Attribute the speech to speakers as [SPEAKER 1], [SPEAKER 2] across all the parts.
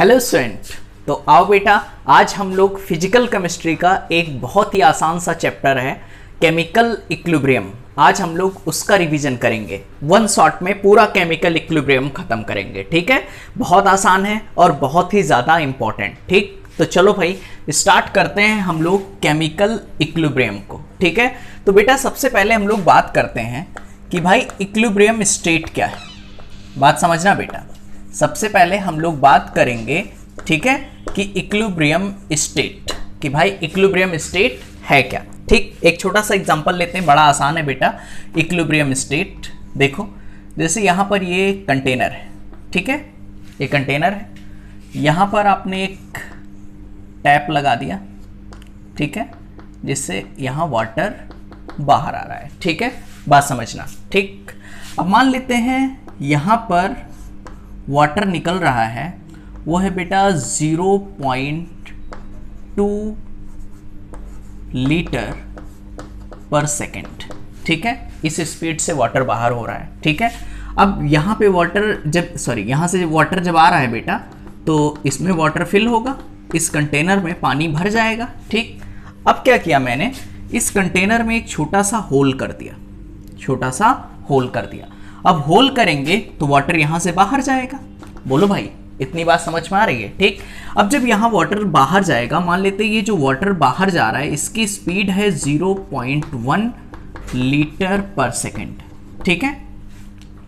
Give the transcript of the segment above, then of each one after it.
[SPEAKER 1] Hello student. तो आओ बेटा, आज हम लोग फिजिकल केमिस्ट्री का एक बहुत ही आसान सा चैप्टर है केमिकल इक्विलिब्रियम। आज हम लोग उसका रिवीजन करेंगे, वन शॉट में पूरा केमिकल इक्विलिब्रियम खत्म करेंगे। ठीक है, बहुत आसान है और बहुत ही ज़्यादा इम्पॉर्टेंट। ठीक, तो चलो भाई स्टार्ट करते हैं हम लोग केमिकल इक्विलिब्रियम को। ठीक है, तो बेटा सबसे पहले हम लोग बात करते हैं कि भाई इक्विलिब्रियम स्टेट क्या है। बात समझना बेटा, सबसे पहले हम लोग बात करेंगे, ठीक है, कि इक्विलिब्रियम स्टेट, कि भाई इक्विलिब्रियम स्टेट है क्या। ठीक, एक छोटा सा एग्जांपल लेते हैं, बड़ा आसान है बेटा। इक्विलिब्रियम स्टेट देखो, जैसे यहाँ पर ये कंटेनर है, ठीक है, ये कंटेनर है, यहाँ पर आपने एक टैप लगा दिया, ठीक है, जिससे यहाँ वाटर बाहर आ रहा है। ठीक है, बात समझना। ठीक, अब मान लेते हैं यहाँ पर वाटर निकल रहा है, वो है बेटा 0.2 लीटर पर सेकेंड। ठीक है, इस स्पीड से वाटर बाहर हो रहा है। ठीक है, अब यहाँ पे वाटर जब यहाँ से वाटर जब आ रहा है बेटा, तो इसमें वाटर फिल होगा, इस कंटेनर में पानी भर जाएगा। ठीक, अब क्या किया मैंने, इस कंटेनर में एक छोटा सा होल कर दिया, छोटा सा होल कर दिया। अब होल करेंगे तो वाटर यहाँ से बाहर जाएगा। बोलो भाई, इतनी बात समझ में आ रही है। ठीक, अब जब यहाँ वाटर बाहर जाएगा, मान लेते हैं ये जो वाटर बाहर जा रहा है इसकी स्पीड है 0.1 लीटर पर सेकेंड। ठीक है,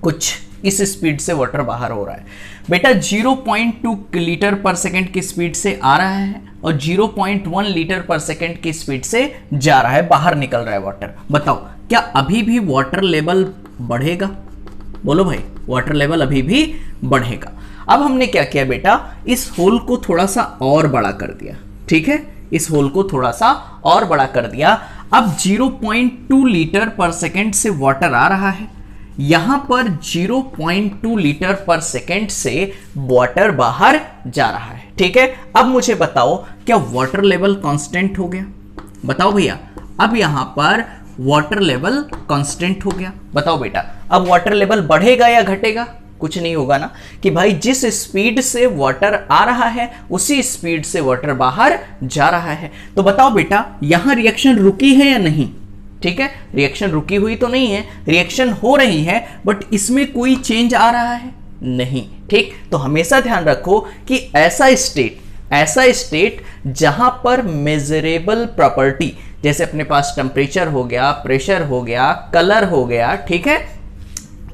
[SPEAKER 1] कुछ इस स्पीड से वाटर बाहर हो रहा है बेटा। 0.2 लीटर पर सेकेंड की स्पीड से आ रहा है और 0.1 लीटर पर सेकेंड की स्पीड से जा रहा है, बाहर निकल रहा है वाटर। बताओ क्या अभी भी वाटर लेवल बढ़ेगा? बोलो भाई, वाटर लेवल अभी भी बढ़ेगा। अब हमने क्या किया बेटा, इस होल को थोड़ा सा और बड़ा कर दिया। ठीक है, इस होल को थोड़ा सा और बड़ा कर दिया। अब 0.2 लीटर पर सेकेंड से वाटर आ रहा है, यहां पर 0.2 लीटर पर सेकेंड से वाटर बाहर जा रहा है। ठीक है, अब मुझे बताओ क्या वाटर लेवल कांस्टेंट हो गया? बताओ भैया, अब यहां पर वाटर लेवल कांस्टेंट हो गया। बताओ बेटा, अब वाटर लेवल बढ़ेगा या घटेगा? कुछ नहीं होगा ना, कि भाई जिस स्पीड से वाटर आ रहा है उसी स्पीड से वाटर बाहर जा रहा है। तो बताओ बेटा, यहां रिएक्शन रुकी है या नहीं? ठीक है, रिएक्शन रुकी हुई तो नहीं है, रिएक्शन हो रही है, बट इसमें कोई चेंज आ रहा है नहीं। ठीक, तो हमेशा ध्यान रखो कि ऐसा स्टेट जहां पर मेजरेबल प्रॉपर्टी, जैसे अपने पास टेम्परेचर हो गया, प्रेशर हो गया, कलर हो गया, ठीक है,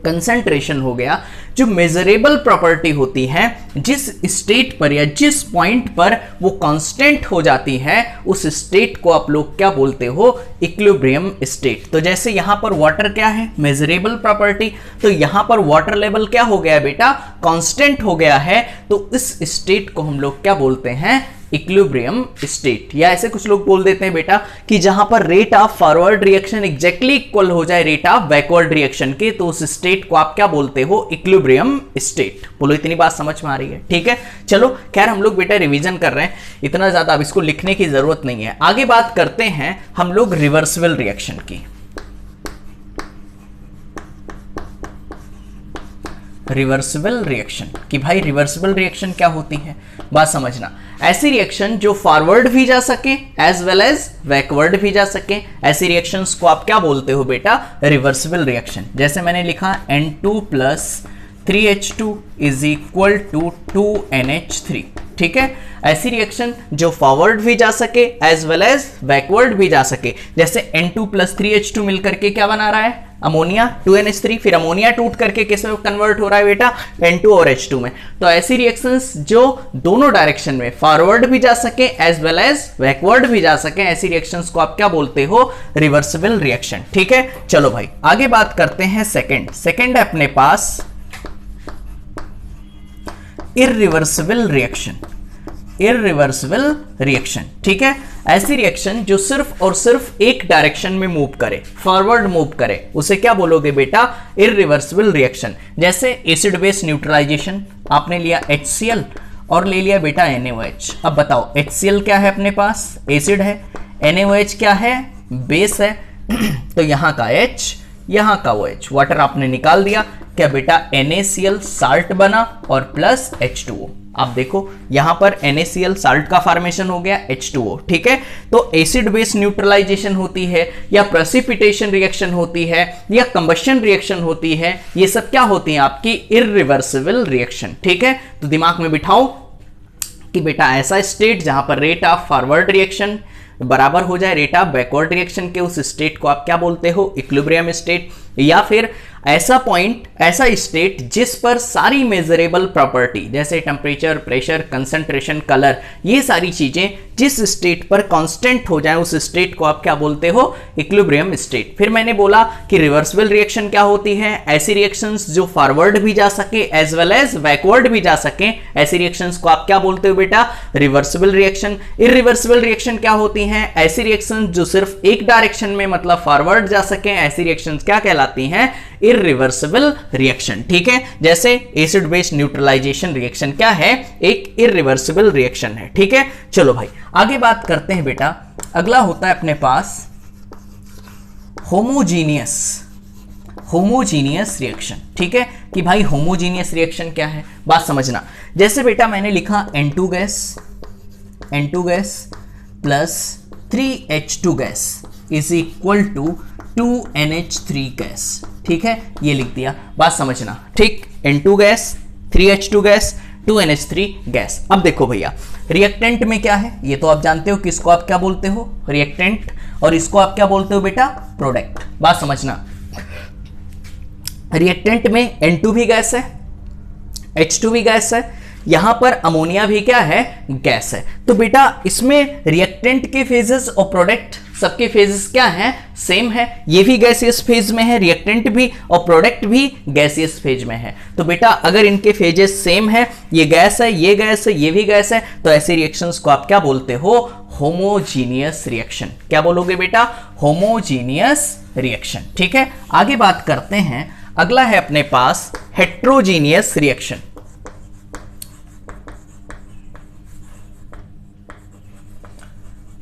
[SPEAKER 1] कंसंट्रेशन हो गया, जो मेजरेबल प्रॉपर्टी होती है, जिस स्टेट पर या जिस पॉइंट पर वो कांस्टेंट हो जाती है, उस स्टेट को आप लोग क्या बोलते हो? Equilibrium state. तो जैसे यहां पर वाटर क्या है? Measurable property. तो यहां पर वाटर लेवल क्या हो गया बेटा? कांस्टेंट हो गया है। तो इस स्टेट को हम लोग क्या बोलते हैं? Equilibrium state. या ऐसे कुछ लोग बोल देते हैं बेटा कि जहां पर rate of forward reaction exactly equal हो जाए रेट ऑफ बैकवर्ड रिएक्शन के, तो उस स्टेट को आप क्या बोलते हो? Equilibrium state. बोलो, इतनी बात समझ में आ रही है? ठीक है, चलो खैर हम लोग बेटा रिवीजन कर रहे हैं, इतना ज्यादा अब इसको लिखने की जरूरत नहीं है। आगे बात करते हैं हम लोग रिवर्सिबल रिएक्शन की। रिवर्सिबल रिएक्शन, कि भाई रिवर्सिबल रिएक्शन क्या होती है? बात समझना, ऐसी रिएक्शन जो फॉरवर्ड भी जा सके एज वेल एज बैकवर्ड भी जा सके, ऐसी रिएक्शंस को आप क्या बोलते हो बेटा? Reversible reaction. जैसे मैंने लिखा N2 + 3H2 is equal to 2NH3। ठीक है, ऐसी रिएक्शन जो फॉरवर्ड भी जा सके एज वेल एज बैकवर्ड भी जा सके, जैसे N2 + 3H2 मिलकर के क्या बना रहा है? अमोनिया 2NH3, फिर अमोनिया टूट करके किस में कन्वर्ट हो रहा है बेटा? N2 और H2 में। तो ऐसी रिएक्शंस जो दोनों डायरेक्शन में फॉरवर्ड भी जा सके एज वेल एज बैकवर्ड भी जा सके, ऐसी रिएक्शंस को आप क्या बोलते हो? Reversible reaction. ठीक है, चलो भाई आगे बात करते हैं सेकंड है अपने पास इररिवर्सिबल रिएक्शन। ठीक है, ऐसी रिएक्शन जो सिर्फ और सिर्फ एक डायरेक्शन में मूव करे, फॉरवर्ड मूव करे, उसे क्या बोलोगे बेटा? Irreversible reaction. जैसे एसिड बेस न्यूट्रलाइजेशन, आपने लिया HCl और ले लिया बेटा NaOH। अब बताओ HCl क्या है अपने पास? एसिड है। NaOH क्या है? बेस है। तो यहां का H, यहां का OH, वाटर आपने निकाल दिया, क्या बेटा NaCl साल्ट बना और प्लस H2O। आप देखो यहां पर NaCl साल्ट का फॉर्मेशन हो गया H2O, ठीक है। तो एसिड बेस न्यूट्रलाइजेशन होती है या प्रेसिपिटेशन रिएक्शन होती है या कंबशन रिएक्शन होती है, ये सब क्या होती है आपकी इरिवर्सिबल रिएक्शन, ठीक है। तो दिमाग में बिठाओ कि बेटा ऐसा स्टेट जहां पर रेट ऑफ फॉरवर्ड रिएक्शन बराबर हो जाए रेट ऑफ बैकवर्ड रिएक्शन के, उस स्टेट को आप क्या बोलते हो, इक्विलिब्रियम स्टेट। या फिर ऐसा पॉइंट, ऐसा स्टेट जिस पर सारी मेजरेबल प्रॉपर्टी जैसे टेम्परेचर, प्रेशर, कंसंट्रेशन, कलर, ये सारी चीजें जिस स्टेट पर कांस्टेंट हो जाए उस स्टेट को आप क्या बोलते हो, इक्विलिब्रियम स्टेट। फिर मैंने बोला कि रिवर्सिबल रिएक्शन क्या होती है, ऐसी रिएक्शंस जो फॉरवर्ड भी जा सके एज वेल एज बैकवर्ड भी जा सके, ऐसी रिएक्शंस को आप क्या बोलते हो बेटा, रिवर्सिबल रिएक्शन। इरिवर्सिबल रिएक्शन क्या होती हैं, ऐसी रिएक्शंस जो सिर्फ एक डायरेक्शन में मतलब फॉरवर्ड जा सके, ऐसी रिएक्शंस क्या कहलाती हैं, इरिवर्सिबल रिएक्शन, ठीक है। जैसे एसिड बेस न्यूट्रलाइजेशन रिएक्शन क्या है, एक इरिवर्सिबल रिएक्शन है, ठीक है। चलो भाई आगे बात करते हैं बेटा। अगला होता है अपने पास होमोजीनियस रिएक्शन, ठीक है। कि भाई होमोजीनियस रिएक्शन क्या है, बात समझना। जैसे बेटा मैंने लिखा N2 gas plus 3H2 gas is equal to 2NH3 gas, ठीक है, ये लिख दिया, बात समझना, ठीक। N2 gas, 3H2 gas, 2NH3 gas. अब देखो भैया रिएक्टेंट में क्या है, ये तो आप जानते हो कि इसको आप क्या बोलते हो, रिएक्टेंट, और इसको आप क्या बोलते हो बेटा, प्रोडक्ट। बात समझना, रिएक्टेंट में N2 भी गैस है, H2 भी गैस है, यहां पर अमोनिया भी क्या है, गैस है। तो बेटा इसमें रिएक्टेंट के फेजेस और प्रोडक्ट सबके फेजेस क्या हैं, सेम है। ये भी गैसियस फेज में है, रिएक्टेंट भी और प्रोडक्ट भी गैसियस फेज में है। तो बेटा अगर इनके फेजेस सेम है, ये गैस है, ये गैस है, ये भी गैस है, तो ऐसे रिएक्शंस को आप क्या बोलते हो, होमोजीनियस रिएक्शन। क्या बोलोगे बेटा, होमोजीनियस रिएक्शन, ठीक है। आगे बात करते हैं, अगला है अपने पास हेट्रोजीनियस रिएक्शन।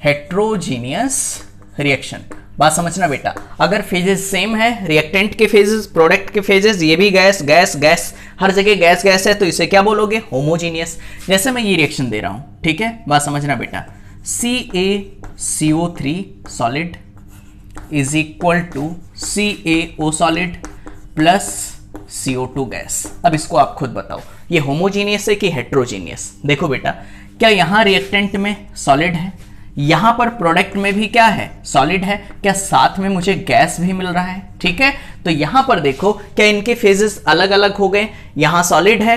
[SPEAKER 1] हेट्रोजीनियस रिएक्शन, बात समझना बेटा, अगर फेजेस सेम है, रिएक्टेंट के फेजेस, प्रोडक्ट के फेजेस, ये भी गैस गैस गैस, हर जगह गैस गैस है, तो इसे क्या बोलोगे, होमोजीनियस। जैसे मैं ये रिएक्शन दे रहा हूं, ठीक है, बात समझना बेटा, CaCO3 solid is equal to CaO solid plus CO2 gas. अब इसको आप खुद बताओ, ये होमोजीनियस है कि हेट्रोजीनियस। देखो बेटा, क्या यहां रिएक्टेंट में सॉलिड है, यहां पर प्रोडक्ट में भी क्या है, सॉलिड है, क्या साथ में मुझे गैस भी मिल रहा है, ठीक है। तो यहां पर देखो क्या इनके फेजेस अलग अलग हो गए, यहां सॉलिड है,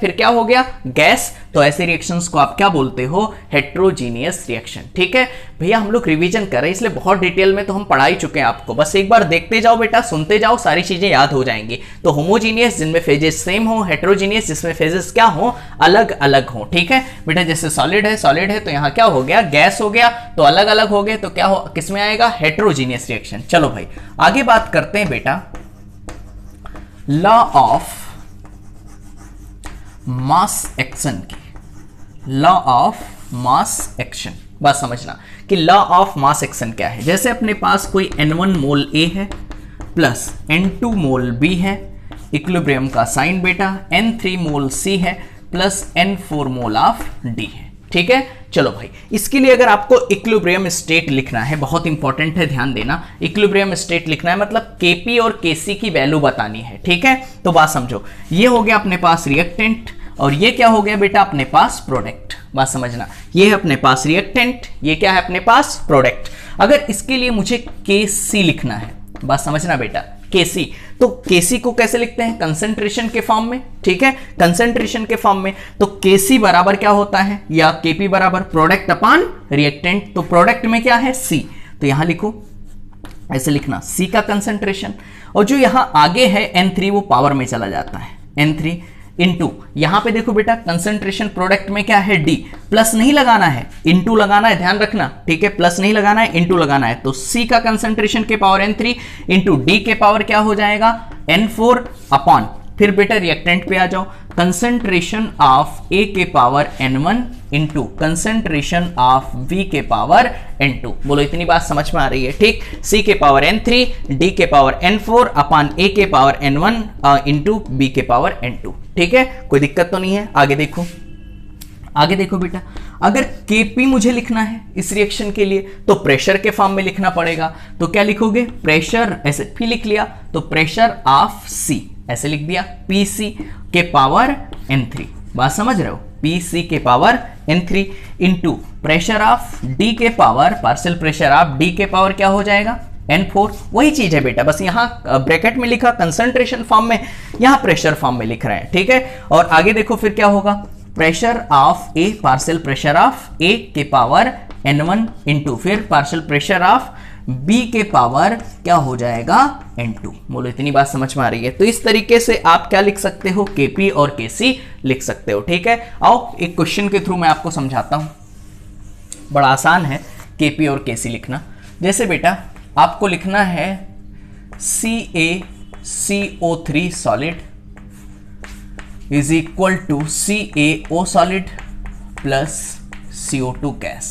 [SPEAKER 1] फिर क्या हो गया, गैस। तो ऐसे रिएक्शंस को आप क्या बोलते हो, हेट्रोजीनियस रिएक्शन, ठीक है। भैया हम लोग रिवीजन कर रहे हैं इसलिए बहुत डिटेल में तो हम पढ़ा ही चुके हैं आपको, बस एक बार देखते जाओ बेटा, सुनते जाओ, सारी चीजें याद हो जाएंगी। तो होमोजीनियस जिनमें फेजेस सेम हो, हेट्रोजीनियस जिसमें फेजेस क्या हो, अलग अलग हो, ठीक है बेटा। जैसे सॉलिड है तो यहां क्या हो गया, गैस हो गया, तो अलग अलग हो गए, तो क्या हो, किसमें आएगा, हेट्रोजीनियस रिएक्शन। चलो भाई आगे बात करते हैं बेटा, लॉ ऑफ मास एक्शन की, लॉ ऑफ मास एक्शन। बात समझना कि लॉ ऑफ मास एक्शन क्या है। जैसे अपने पास कोई N1 मोल A है प्लस N2 मोल B है, इक्विलिब्रियम का साइन बेटा, N3 मोल C है plus N4 mole of D है, ठीक है। चलो भाई इसके लिए अगर आपको इक्विलिब्रियम स्टेट लिखना है, बहुत इंपॉर्टेंट है, ध्यान देना, इक्विलिब्रियम स्टेट लिखना है मतलब Kp और Kc की वैल्यू बतानी है, ठीक है। तो बात समझो, ये हो गया अपने पास रिएक्टेंट और ये क्या हो गया बेटा, अपने पास प्रोडक्ट। बात समझना, ये है अपने पास रिएक्टेंट, ये क्या है अपने पास प्रोडक्ट। अगर इसके लिए मुझे Kc लिखना है, बात समझना बेटा, Kc, तो Kc को कैसे लिखते हैं, कंसंट्रेशन के फॉर्म में, ठीक है, कंसंट्रेशन के फॉर्म में। तो Kc बराबर क्या होता है, या Kp बराबर प्रोडक्ट अपॉन रिएक्टेंट। तो प्रोडक्ट में क्या है, C, तो यहां लिखो, ऐसे लिखना, C का कंसंट्रेशन, और जो यहां आगे है N3 वो पावर में चला जाता है, N3 इंटू, यहां पे देखो बेटा कंसंट्रेशन प्रोडक्ट में क्या है, D, प्लस नहीं लगाना है, इंटू लगाना है, ध्यान रखना, ठीक है, प्लस नहीं लगाना है, इंटू लगाना है। तो C का कंसंट्रेशन के पावर N3 इंटू D के पावर क्या हो जाएगा, N4 अपॉन, फिर बेटा रिएक्टेंट पे आ जाओ, कंसंट्रेशन ऑफ A के power N1 into concentration of B के पावर N2। बोलो इतनी बात समझ में आ रही है, ठीक। C के पावर N3, D के पावर N4 अपॉन A के पावर N1 इंटू B के पावर N2, ठीक है, कोई दिक्कत तो नहीं है। आगे देखो, आगे देखो बेटा, अगर Kp मुझे लिखना है इस रिएक्शन के लिए तो प्रेशर के फॉर्म में लिखना पड़ेगा। तो क्या लिखोगे, प्रेशर, ऐसे P लिख लिया तो प्रेशर ऑफ C ऐसे लिख दिया, Pc के पावर N3। बात समझ रहे हो, Pc के power N3 into pressure of D के power, partial pressure of D के पावर क्या हो जाएगा, N4। वही चीज है बेटा, बस यहाँ ब्रैकेट में लिखा कंसंट्रेशन फॉर्म में, यहाँ प्रेशर फॉर्म में लिख रहे हैं, ठीक है। और आगे देखो फिर क्या होगा, pressure of A, partial pressure of A के पावर N1 इंटू फिर पार्शियल प्रेशर ऑफ B के पावर क्या हो जाएगा, N2। बोलो इतनी बात समझ में आ रही है। तो इस तरीके से आप क्या लिख सकते हो, Kp और Kc लिख सकते हो, ठीक है। आओ एक क्वेश्चन के थ्रू मैं आपको समझाता हूं, बड़ा आसान है Kp और Kc लिखना। जैसे बेटा आपको लिखना है CaCO3 solid is equal to CaO solid plus CO2 gas,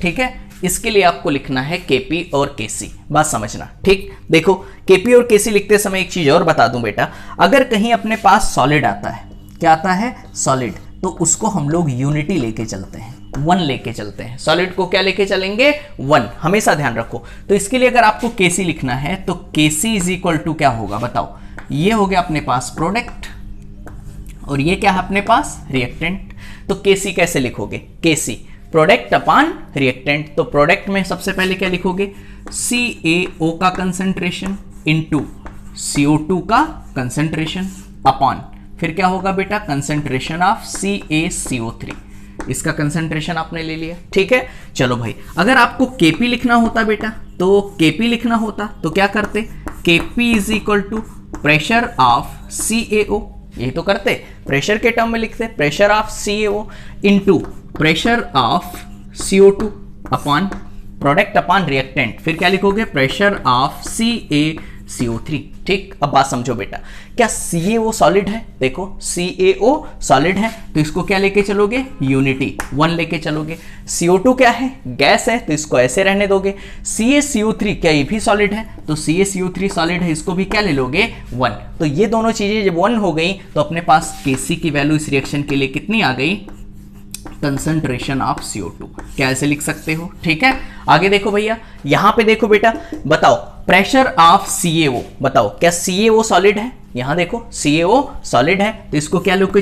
[SPEAKER 1] ठीक है। इसके लिए आपको लिखना है Kp और Kc, बात समझना, ठीक। देखो Kp और Kc लिखते समय एक चीज और बता दूं बेटा, अगर कहीं अपने पास सॉलिड आता है, क्या आता है, सॉलिड, तो उसको हम लोग यूनिटी लेके चलते हैं, 1 लेके चलते हैं। सॉलिड को क्या लेके चलेंगे, 1, हमेशा ध्यान रखो। तो इसके लिए अगर आपको Kc लिखना है तो Kc इज इक्वल टू क्या होगा बताओ, ये हो गया अपने पास प्रोडक्ट और ये क्या है अपने पास, रिएक्टेंट। तो Kc कैसे लिखोगे, Kc प्रोडक्ट अपॉन रिएक्टेंट। तो प्रोडक्ट में सबसे पहले क्या लिखोगे, CaO का कंसंट्रेशन इंटू CO2 का कंसंट्रेशन अपॉन फिर क्या होगा बेटा, कंसंट्रेशन ऑफ CaCO3, इसका कंसंट्रेशन आपने ले लिया, ठीक है। चलो भाई, अगर आपको Kp लिखना होता बेटा, तो Kp लिखना होता तो क्या करते, Kp is equal to pressure of CaO, यही तो करते, प्रेशर के टर्म में लिखते, pressure of CaO into pressure of CO2 upon product upon reactant, फिर क्या लिखोगे, प्रेशर ऑफ CaCO3, ठीक। अब बात समझो बेटा, क्या CaO सॉलिड है, देखो CaO सॉलिड है तो इसको क्या लेके चलोगे, यूनिटी 1 लेके चलोगे। CO2 क्या है, गैस है तो इसको ऐसे रहने दोगे। CaCO3 क्या ये भी सॉलिड है, तो CaCO3 सॉलिड है, इसको भी क्या ले लोगे, 1। तो ये दोनों चीजें जब 1 हो गई तो अपने पास Kc की वैल्यू इस रिएक्शन के लिए कितनी आ गई, कंसंट्रेशन ऑफ CO2, क्या ऐसे लिख सकते हो, ठीक है। आगे देखो भैया, यहां पे देखो बेटा, बताओ प्रेशर ऑफ CaO, बताओ क्या CaO सॉलिड है, यहां देखो CaO सॉलिड है तो इसको क्या लेके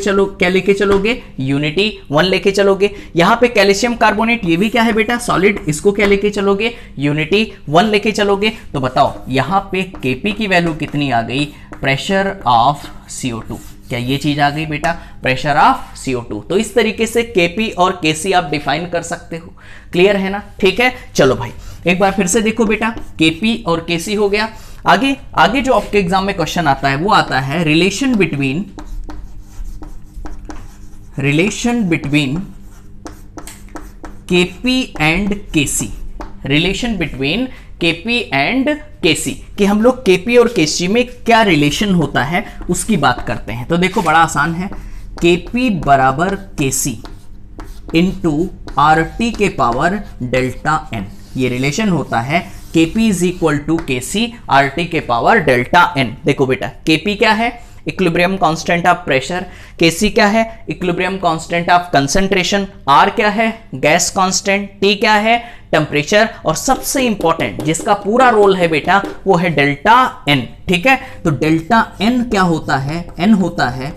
[SPEAKER 1] चलोगे, यूनिटी 1 लेके चलोगे। यहां पे कैल्शियम कार्बोनेट, ये भी क्या है बेटा, सॉलिड, इसको क्या लेके चलोगे, यूनिटी 1 लेके चलोगे। तो बताओ यहां पे Kp की वैल्यू कितनी आ गई, प्रेशर ऑफ CO2, क्या ये चीज आ गई बेटा, प्रेशर ऑफ CO2। तो इस तरीके से Kp और Kc आप डिफाइन कर सकते हो, क्लियर है ना, ठीक है। चलो भाई एक बार फिर से देखो बेटा, Kp और Kc हो गया। आगे जो आपके एग्जाम में क्वेश्चन आता है वो आता है relation between Kp and Kc, relation between Kp and Kc, कि हम लोग Kp और Kc में क्या रिलेशन होता है उसकी बात करते हैं। तो देखो बड़ा आसान है, Kp बराबर Kc इंटू RT के पावर डेल्टा n, ये रिलेशन होता है Kp is equal to Kc RT के पावर डेल्टा n। देखो बेटा Kp क्या है, equilibrium constant of pressure, Kc क्या है, equilibrium constant of concentration, R क्या है, गैस कांस्टेंट, T क्या है, टेम्परेचर, और सबसे इंपॉर्टेंट जिसका पूरा रोल है बेटा वो है डेल्टा n, ठीक है। तो डेल्टा n क्या होता है, n होता है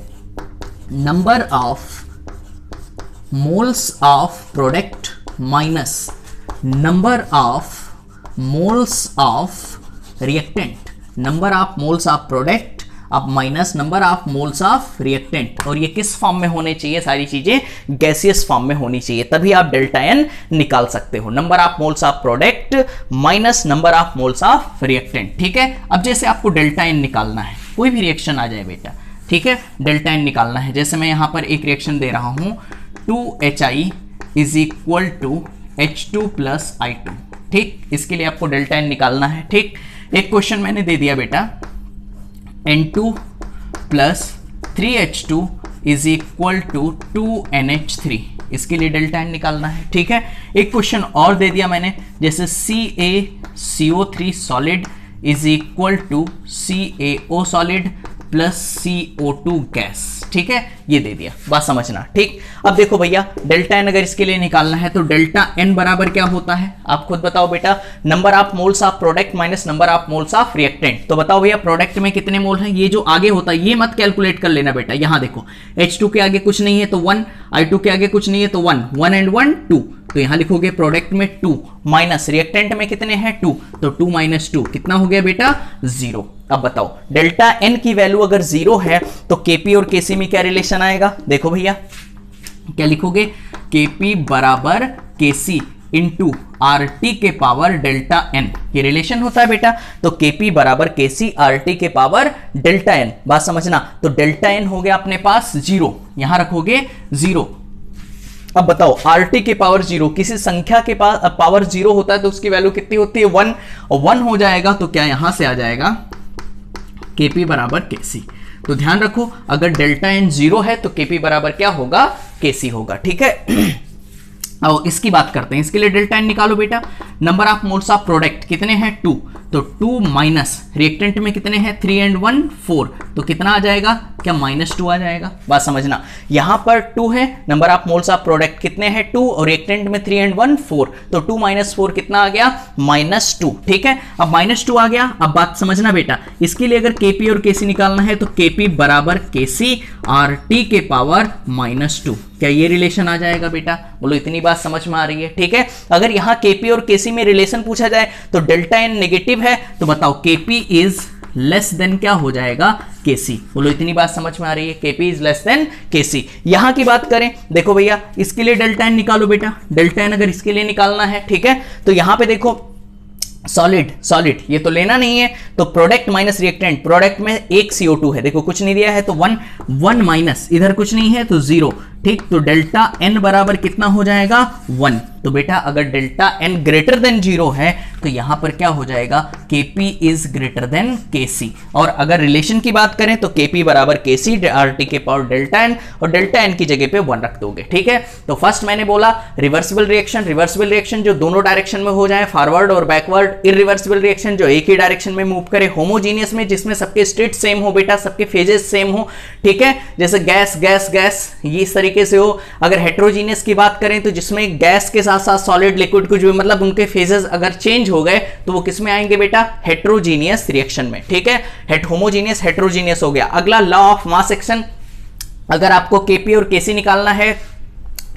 [SPEAKER 1] number of moles of product minus number of moles of reactant, number of moles of product अब minus number of moles of reactant. और ये किस फॉर्म में होने चाहिए, सारी चीजें गैसियस फॉर्म में होनी चाहिए, तभी आप डेल्टा एन निकाल सकते हो, number of moles of product minus number of moles of reactant, ठीक है। अब जैसे आपको डेल्टा एन निकालना है, कोई भी रिएक्शन आ जाए बेटा, ठीक है, डेल्टा एन निकालना है। जैसे मैं यहां पर एक रिएक्शन दे रहा हूं 2HI is equal to H2 plus I2, ठीक, इसके लिए आपको डेल्टा एन निकालना है, ठीक। एक क्वेश्चन मैंने दे दिया बेटा N2 plus 3H2 is equal to 2NH3, इसके लिए डेल्टा एन निकालना है, ठीक है। एक क्वेश्चन और दे दिया मैंने, जैसे CaCO3 solid is equal to CaO solid plus CO2 gas, ठीक है, ये दे दिया, बात समझना। ठीक, अब देखो भैया डेल्टा एन अगर इसके लिए निकालना है तो डेल्टा एन बराबर क्या होता है, आप खुद बताओ बेटा। Number of moles of product minus number of moles of reactant. तो बताओ भैया प्रोडक्ट में कितने मोल हैं, ये जो आगे होता है ये मत कैलकुलेट कर लेना बेटा। यहां देखो H2 के आगे कुछ नहीं है तो 1, I2 के आगे कुछ नहीं है तो 1, 1 एंड 1 2, तो यहां लिखोगे प्रोडक्ट में 2 माइनस रिएक्टेंट में कितने हैं 2, तो 2 माइनस 2 कितना हो गया बेटा 0। अब बताओ डेल्टा एन की वैल्यू अगर 0 है तो केपी और केसी में क्या रिलेशन आएगा, देखो भैया क्या लिखोगे, केपी बराबर केसी इंटू आर टी के पावर डेल्टा एन, ये रिलेशन होता है बेटा। तो केपी बराबर केसी आर टी के पावर डेल्टा एन, बात समझना। तो डेल्टा एन हो गया अपने पास 0, यहां रखोगे 0। अब बताओ आर टी के पावर 0, किसी संख्या के पास पावर 0 होता है तो उसकी वैल्यू कितनी होती है 1, और 1 हो जाएगा तो क्या यहां से आ जाएगा केपी बराबर केसी। तो ध्यान रखो अगर डेल्टा एन 0 है तो केपी बराबर क्या होगा, केसी होगा। ठीक है, अब इसकी बात करते हैं, इसके लिए डेल्टा एन निकालो बेटा। Number of moles of product कितने हैं 2, तो 2 माइनस रिएक्टेंट में कितने हैं 3 एंड 1 4, तो कितना आ जाएगा, क्या -2 आ जाएगा, बात समझना। यहां पर 2 है, number of moles of product कितने हैं 2 और रिएक्टेंट में 3 एंड 1 4, तो 2 माइनस 4 कितना आ गया -2। ठीक है, अब -2 आ गया। अब बात समझना बेटा, इसके लिए अगर केपी और केसी निकालना है तो केपी बराबर केसी आर टी के पावर -2, क्या ये रिलेशन आ जाएगा बेटा, बोलो इतनी बात समझ में आ रही है। ठीक है, अगर यहां केपी और केसी में रिलेशन पूछा जाए तो डेल्टा एन नेगेटिव है तो बताओ केपी इज लेस देन क्या हो जाएगा केसी, बोलो इतनी बात समझ में आ रही है, केपी इज लेस देन केसी। यहां की बात करें, देखो भैया इसके लिए डेल्टा एन निकालो बेटा। डेल्टा एन अगर इसके लिए निकालना है, ठीक है, तो यहां पे देखो सॉलिड ये तो लेना नहीं है, तो प्रोडक्ट माइनस रिएक्टेंट, प्रोडक्ट में एक CO2 है, देखो कुछ नहीं दिया है तो 1 माइनस, इधर कुछ नहीं है तो 0। ठीक, तो डेल्टा एन बराबर कितना हो जाएगा 1। तो बेटा अगर डेल्टा एन ग्रेटर देन 0 है तो यहां पर क्या हो जाएगा, केपी इज ग्रेटर देन केसी। और अगर रिलेशन की बात करें तो केपी बराबर केसी आर टी के पावर डेल्टा एन, और डेल्टा एन की जगह पे 1 रख दोगे। ठीक है, तो फर्स्ट मैंने बोला रिवर्सिबल रिएक्शन जो दोनों डायरेक्शन में हो जाए, फॉरवर्ड और बैकवर्ड। इरिवर्सिबल रिएक्शन जो एक ही डायरेक्शन में मूव करे। होमोजीनियस में जिसमें सबके स्टेट सेम हो बेटा, सबके फेजेस सेम हो। ठीक है, जैसे गैस गैस गैस ये इस तरीके से हो। अगर हेट्रोजीनियस की बात करें तो जिसमें गैस के साथ साथ सॉलिड लिक्विड कुछ भी, मतलब उनके फेजेस अगर चेंज हो गए तो वो किस में आएंगे बेटा, हेट्रोजीनियस रिएक्शन में। ठीक है, होमोजीनियस हेट्रोजीनियस हो गया। अगला लॉ ऑफ मास एक्शन, अगर आपको केपी और केसी निकालना है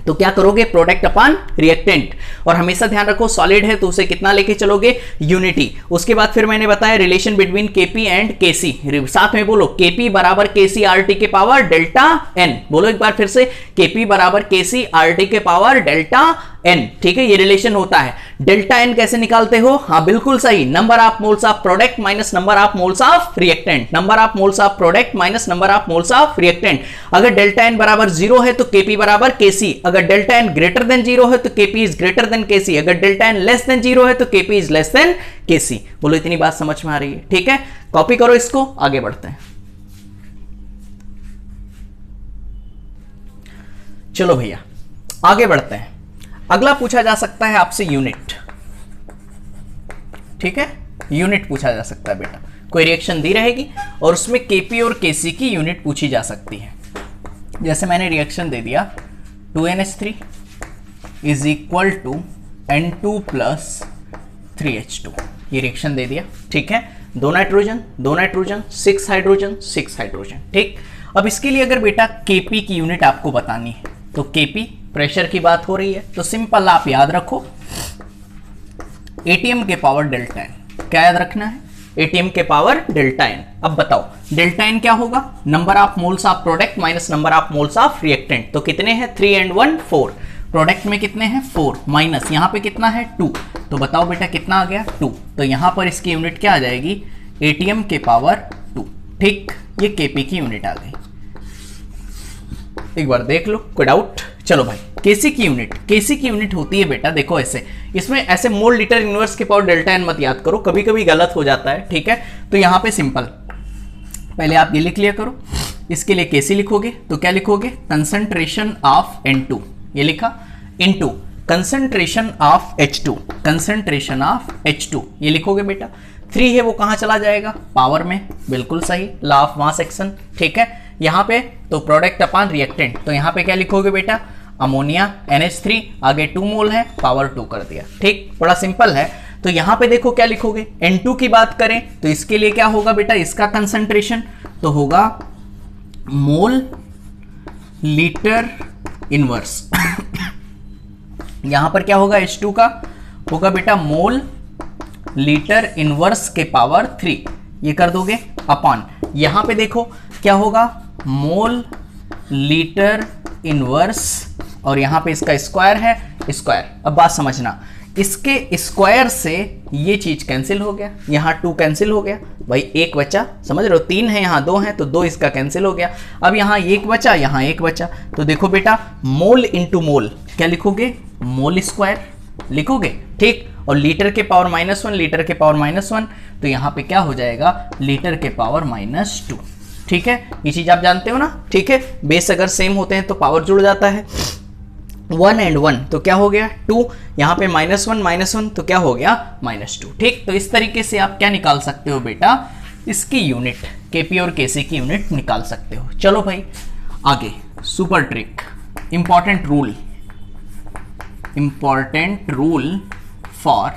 [SPEAKER 1] तो क्या करोगे, प्रोडक्ट अपॉन रिएक्टेंट, और हमेशा ध्यान रखो सॉलिड है तो उसे कितना लेके चलोगे, यूनिटी। उसके बाद फिर मैंने बताया रिलेशन बिटवीन केपी एंड केसी, साथ में बोलो केपी बराबर केसी आर टी के पावर डेल्टा एन, बोलो एक बार फिर से, केपी बराबर केसी आर टी के पावर डेल्टा एन। ठीक है, ये रिलेशन होता है। डेल्टा एन कैसे निकालते हो, हाँ बिल्कुल सही, number of moles of product minus number of moles of reactant, number of moles of product minus number of moles of reactant. अगर डेल्टा एन बराबर 0 है तो केपी बराबर केसी, अगर डेल्टा एन ग्रेटर देन 0 है तो केपी इज ग्रेटर देन केसी, अगर delta N less than 0 है तो केपी इज लेस देन केसी। बोलो इतनी बात समझ में आ रही है। ठीक है, कॉपी करो इसको, आगे बढ़ते हैं। चलो भैया आगे बढ़ते हैं। अगला पूछा जा सकता है आपसे यूनिट। ठीक है, यूनिट पूछा जा सकता है बेटा, कोई रिएक्शन दी रहेगी और उसमें केपी और केसी की यूनिट पूछी जा सकती है। जैसे मैंने रिएक्शन दे दिया 2NH3 is equal to N2 plus 3H2, ये रिएक्शन दे दिया। ठीक है, 2 नाइट्रोजन 6 हाइड्रोजन। ठीक, अब इसके लिए अगर बेटा केपी की यूनिट आपको बतानी है तो केपी प्रेशर की बात हो रही है तो सिंपल आप याद रखो एटीएम के पावर डेल्टा एन, क्या याद रखना है, एटीएम के पावर डेल्टा एन। अब बताओ डेल्टा एन क्या होगा, number of moles of product minus number of moles of reactant. तो कितने हैं 3 एंड 1 4, प्रोडक्ट में कितने हैं 4 माइनस यहां पे कितना है 2, तो बताओ बेटा कितना आ गया 2। तो यहां पर इसकी यूनिट क्या आ जाएगी, एटीएम के पावर 2। ठीक, ये केपी की यूनिट आ गई। एक बार देख लो, कोई डाउट। चलो भाई केसी की यूनिट होती है बेटा, देखो ऐसे, इसमें ऐसे मोल लीटर इनवर्स के पावर डेल्टा एन मत याद करो, कभी कभी गलत हो जाता है। ठीक है, तो यहां पे सिंपल पहले आप ये लिख लिया करो। इसके लिए केसी लिखोगे तो क्या लिखोगे, कंसंट्रेशन ऑफ N2, ये लिखा, इनटू कंसंट्रेशन ऑफ H2, ये लिखोगे बेटा। 3 है वो कहां चला जाएगा, पावर में, बिल्कुल सही, लॉ ऑफ मास एक्शन। ठीक है, यहाँ पे तो प्रोडक्ट अपॉन रिएक्टेंट, तो यहाँ पे क्या लिखोगे बेटा, अमोनिया NH3, आगे 2 मोल है, पावर 2 कर दिया। ठीक, बड़ा सिंपल है। तो यहाँ पे देखो क्या लिखोगे, N2 की बात करें तो इसके लिए क्या होगा बेटा, इसका कंसंट्रेशन तो होगा मोल लीटर इनवर्स यहां पर क्या होगा, H2 का होगा बेटा मोल लीटर इनवर्स के पावर 3, ये कर दोगे अपॉन, यहां पे देखो क्या होगा, मोल लीटर इनवर्स, और यहां पे इसका स्क्वायर है, स्क्वायर। अब बात समझना, इसके स्क्वायर से ये चीज कैंसिल हो गया, यहाँ 2 कैंसिल हो गया भाई, 1 बचा, समझ रहे हो, 3 है यहाँ 2 है, तो 2 इसका कैंसिल हो गया। अब यहाँ 1 बचा, यहाँ 1 बचा, तो देखो बेटा मोल इंटू मोल क्या लिखोगे, मोल स्क्वायर लिखोगे। ठीक, और लीटर के पावर -1, लीटर के पावर -1, तो यहाँ पे क्या हो जाएगा, लीटर के पावर -2। ठीक है, ये चीज आप जानते हो ना। ठीक है, बेस अगर सेम होते हैं तो पावर जुड़ जाता है, 1 and 1 तो क्या हो गया 2, यहाँ पे -1 तो क्या हो गया -2। ठीक, तो इस तरीके से आप क्या निकाल सकते हो बेटा, इसकी यूनिट केपी और केसी की यूनिट निकाल सकते हो। चलो भाई आगे, super trick, important rule for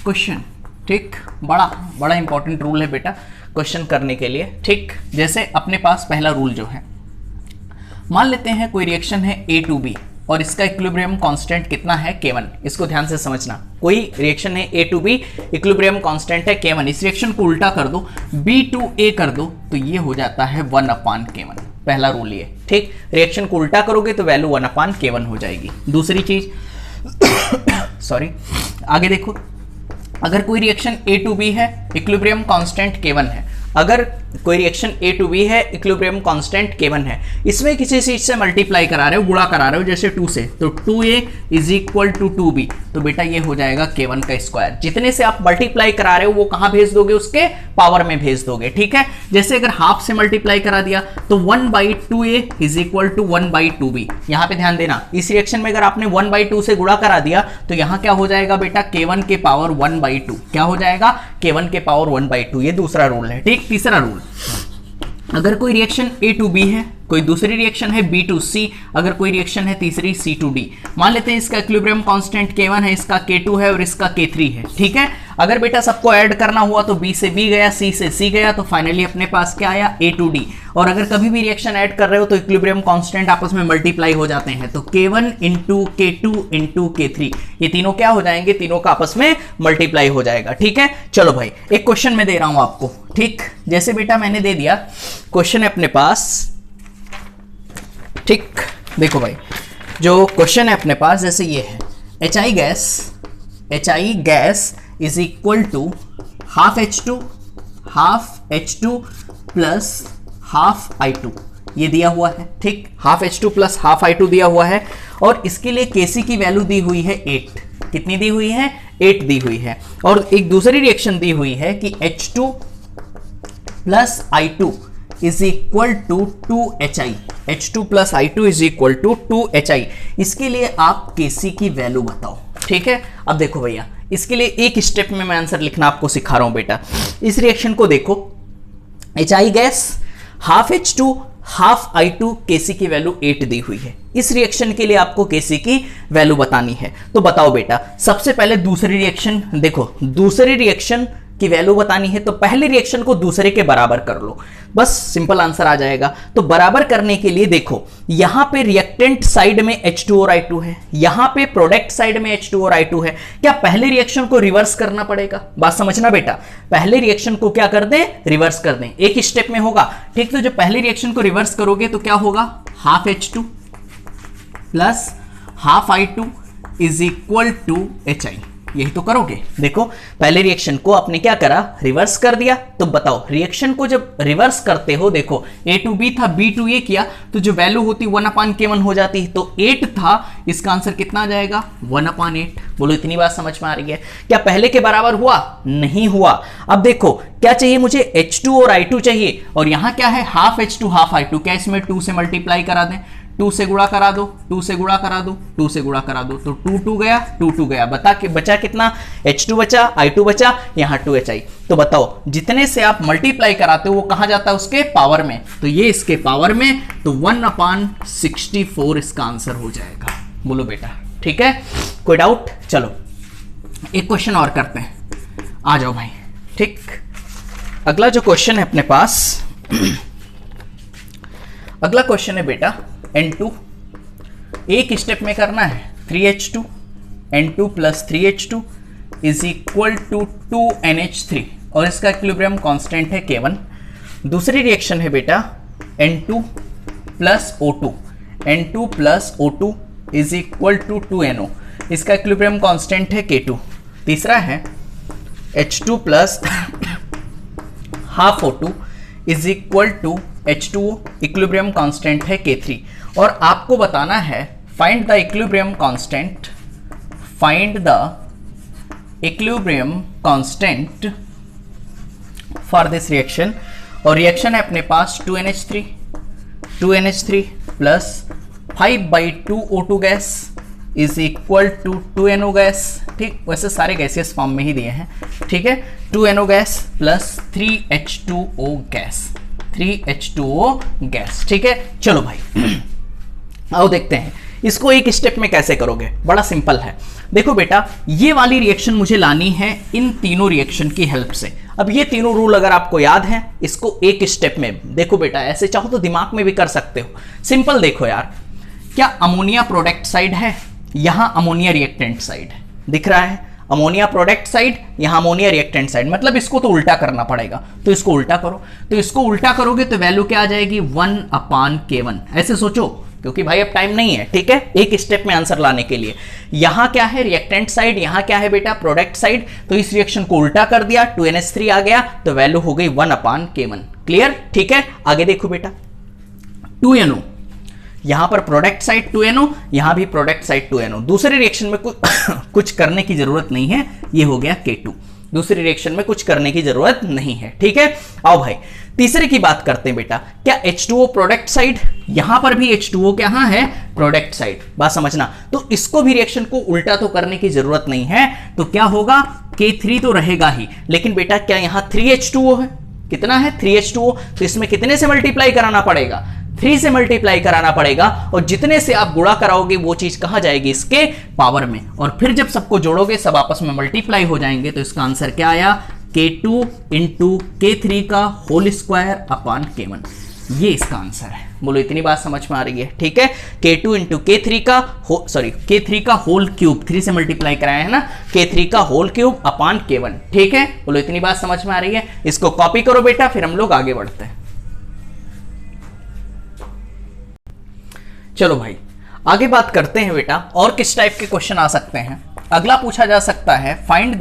[SPEAKER 1] question. ठीक, बड़ा इंपॉर्टेंट रूल है बेटा क्वेश्चन करने के लिए। ठीक, जैसे अपने पास पहला रूल जो है, मान लेते हैं कोई रिएक्शन है A to B और इसका इक्विलिब्रियम कांस्टेंट कितना है, K1। इसको ध्यान से समझना, कोई रिएक्शन है A to B, equilibrium constant है K1, इस रिएक्शन को उल्टा कर दो, B to A कर दो, तो ये हो जाता है 1/K1। पहला रूल ये। ठीक, रिएक्शन को उल्टा करोगे तो वैल्यू 1/K1 हो जाएगी। दूसरी चीज सॉरी, आगे देखो, अगर कोई रिएक्शन A to B है, इक्विलिब्रियम कांस्टेंट K1 है, अगर कोई रिएक्शन A to B है, इक्विलिब्रियम कांस्टेंट K1 है, इसमें किसी चीज से मल्टीप्लाई करा रहे हो, गुणा करा रहे हो, जैसे 2 से, तो 2A is equal to 2B, तो बेटा ये हो जाएगा K1 का स्क्वायर। जितने से आप मल्टीप्लाई करा रहे हो वो कहां भेज दोगे, उसके पावर में भेज दोगे। ठीक है, जैसे अगर हाफ से मल्टीप्लाई करा दिया तो 1/2A is equal to 1/2B। यहां पे ध्यान देना, इस रिएक्शन में अगर आपने 1/2 से गुणा करा दिया तो यहां क्या हो जाएगा बेटा, K1 के पावर 1/2, क्या हो जाएगा, K1 के पावर 1/2। ये दूसरा रूल है। ठीक, तीसरा रूल, अगर कोई रिएक्शन A to B है, कोई दूसरी रिएक्शन है B to C, अगर कोई रिएक्शन है तीसरी C to D, मान लेते हैं इसका इक्विलिब्रियम कांस्टेंट K1 है, इसका K2 है और इसका K3 है। ठीक है, अगर बेटा सबको ऐड करना हुआ तो B से B गया, C से C गया, तो फाइनली अपने पास क्या आया, A to D। और अगर कभी भी रिएक्शन ऐड कर रहे हो तो इक्विलिब्रियम कांस्टेंट आपस में मल्टीप्लाई हो जाते हैं, तो K1 into K2 into K3, ये तीनों क्या हो जाएंगे, तीनों का आपस में मल्टीप्लाई हो जाएगा। ठीक है, चलो भाई एक क्वेश्चन मैं दे रहा हूं आपको। ठीक, जैसे बेटा मैंने दे दिया, क्वेश्चन है अपने पास। ठीक, देखो भाई जो क्वेश्चन है अपने पास, जैसे ये है, HI gas is equal to half H2 plus half I2, ये दिया हुआ है। ठीक, half H2 plus half I2 दिया हुआ है, और इसके लिए Kc की वैल्यू दी हुई है 8। कितनी दी हुई है, 8 दी हुई है। और एक दूसरी रिएक्शन दी हुई है कि H2 plus I2 is equal to 2HI, H2 plus I2 is equal to 2HI। इसके लिए आप Kc की वैल्यू बताओ। ठीक है, अब देखो भैया, इसके लिए एक स्टेप में मैं आंसर लिखना आपको सिखा रहा हूं बेटा। इस रिएक्शन को देखो, HI gas, half H2 half I2, Kc की वैल्यू 8 दी हुई है। इस रिएक्शन के लिए आपको Kc की वैल्यू बतानी है, तो बताओ बेटा। सबसे पहले दूसरी रिएक्शन देखो, दूसरी रिएक्शन की वैल्यू बतानी है तो पहले रिएक्शन को दूसरे के बराबर कर लो, बस सिंपल आंसर आ जाएगा। तो बराबर करने के लिए देखो, यहां पे रिएक्टेंट साइड में H2 और I2 है, यहां पे प्रोडक्ट साइड में H2 और I2 है। क्या पहले रिएक्शन को रिवर्स करना पड़ेगा? बात समझना बेटा, पहले रिएक्शन को क्या कर दें, रिवर्स कर दें, एक स्टेप में होगा। ठीक, तो जब पहले रिएक्शन को रिवर्स करोगे तो क्या होगा, half H2 plus half I2 is equal to HI, यही तो करोगे। देखो पहले रिएक्शन को आपने क्या करा, रिवर्स कर दिया। तो बताओ रिएक्शन को जब रिवर्स करते हो, देखो A to B था, B to A किया, तो जो वैल्यू होती 1/K1 हो जाती। तो 8 था, इसका आंसर कितना आ जाएगा, 1/8। बोलो इतनी बात समझ में आ रही है? क्या पहले के बराबर हुआ? नहीं हुआ। अब देखो क्या चाहिए मुझे, H2 और I2 चाहिए, और यहां क्या है, हाफ H2 हाफ I2। क्या इसमें 2 से मल्टीप्लाई करा दें, 2 से गुणा करा दो, 2 से गुणा करा दो, 2 से गुणा करा दो, तो 2 2 गया, 2 2 गया, बता के बचा कितना, H2 बचा, I2 बचा, यहाँ 2HI। तो बताओ जितने से आप मल्टीप्लाई कराते हो वो कहाँ जाता है, उसके पावर में, तो ये इसके पावर में, तो 1/64 इसका आंसर हो जाएगा। बोलो बेटा, ठीक है, कोई डाउट? चलो एक क्वेश्चन और करते हैं, आ जाओ भाई। ठीक, अगला जो क्वेश्चन है अपने पास, अगला क्वेश्चन है बेटा N2, एक स्टेप में करना है, 3H2 N2 plus 3H2 is equal to 2NH3 और इसका इक्विलिब्रियम कांस्टेंट है K1। दूसरी रिएक्शन है बेटा N2 plus O2, N2 plus O2 is equal to 2NO, इसका इक्विलिब्रियम कांस्टेंट है K2। तीसरा है H2 plus half O2 is equal to H2O, equilibrium constant है K3। और आपको बताना है find the equilibrium constant, find the equilibrium constant for this reaction. और रिएक्शन है अपने पास 2NH3 plus 5/2 O2 gas is equal to 2NO gas. ठीक, वैसे सारे गैसेस फॉर्म में ही दिए हैं, ठीक है। 2NO gas plus 3H2O gas, 3H2O gas, ठीक है। चलो भाई आओ देखते हैं इसको एक स्टेप में कैसे करोगे, बड़ा सिंपल है। देखो बेटा, ये वाली रिएक्शन मुझे लानी है इन तीनों रिएक्शन की हेल्प से। अब ये तीनों रूल अगर आपको याद है, इसको एक स्टेप में देखो बेटा, ऐसे चाहो तो दिमाग में भी कर सकते हो। सिंपल देखो यार, क्या अमोनिया प्रोडक्ट साइड है, यहां अमोनिया रिएक्टेंट साइड है, दिख रहा है, अमोनिया प्रोडक्ट साइड, यहां अमोनिया रिएक्टेंट साइड, मतलब इसको तो उल्टा करना पड़ेगा। तो इसको उल्टा करो, तो इसको उल्टा करोगे तो वैल्यू क्या आ जाएगी, 1/K1। ऐसे सोचो, क्योंकि भाई अब टाइम नहीं है, ठीक है, एक स्टेप में आंसर लाने के लिए। यहां क्या है रिएक्टेंट साइड, यहां क्या है बेटा प्रोडक्ट साइड, तो इस रिएक्शन को उल्टा कर दिया, 2NH3 आ गया, तो वैल्यू हो गई 1/K1। क्लियर, ठीक है। आगे देखो बेटा, 2NO, यहां पर प्रोडक्ट साइड 2NO, यहां भी प्रोडक्ट साइड 2NO। दूसरे रिएक्शन में कुछ करने की जरूरत नहीं है, ये हो गया K2। दूसरी रिएक्शन में कुछ करने की जरूरत नहीं है, ठीक है। आओ भाई तीसरे की बात करते हैं बेटा, क्या H2O प्रोडक्ट साइड, यहां पर भी H2O क्या है प्रोडक्ट साइड, बात समझना। तो इसको भी रिएक्शन को उल्टा तो करने की जरूरत नहीं है, तो क्या होगा, K3 तो रहेगा ही, लेकिन बेटा क्या यहां 3H2O है, कितना है 3H2O, तो इसमें कितने से मल्टीप्लाई कराना पड़ेगा, 3 से मल्टीप्लाई कराना पड़ेगा, और जितने से आप गुणा कराओगे वो चीज कहां जाएगी, इसके पावर में। और फिर जब सबको जोड़ोगे सब आपस में मल्टीप्लाई हो जाएंगे, तो इसका आंसर क्या आया, K2 इंटू K3 का होल स्क्वायर अपॉन K1, ये इसका आंसर है। बोलो इतनी बात समझ में आ रही है, ठीक है। K2 इंटू K3 का K3 का होल क्यूब, 3 से मल्टीप्लाई कराया है ना, K3 का होल क्यूब अपॉन K1, ठीक है। बोलो इतनी बात समझ में आ रही है, इसको कॉपी करो बेटा, फिर हम लोग आगे बढ़ते हैं। चलो भाई आगे बात करते हैं बेटा, और किस टाइप के क्वेश्चन आ सकते हैं। अगला पूछा जा सकता है, find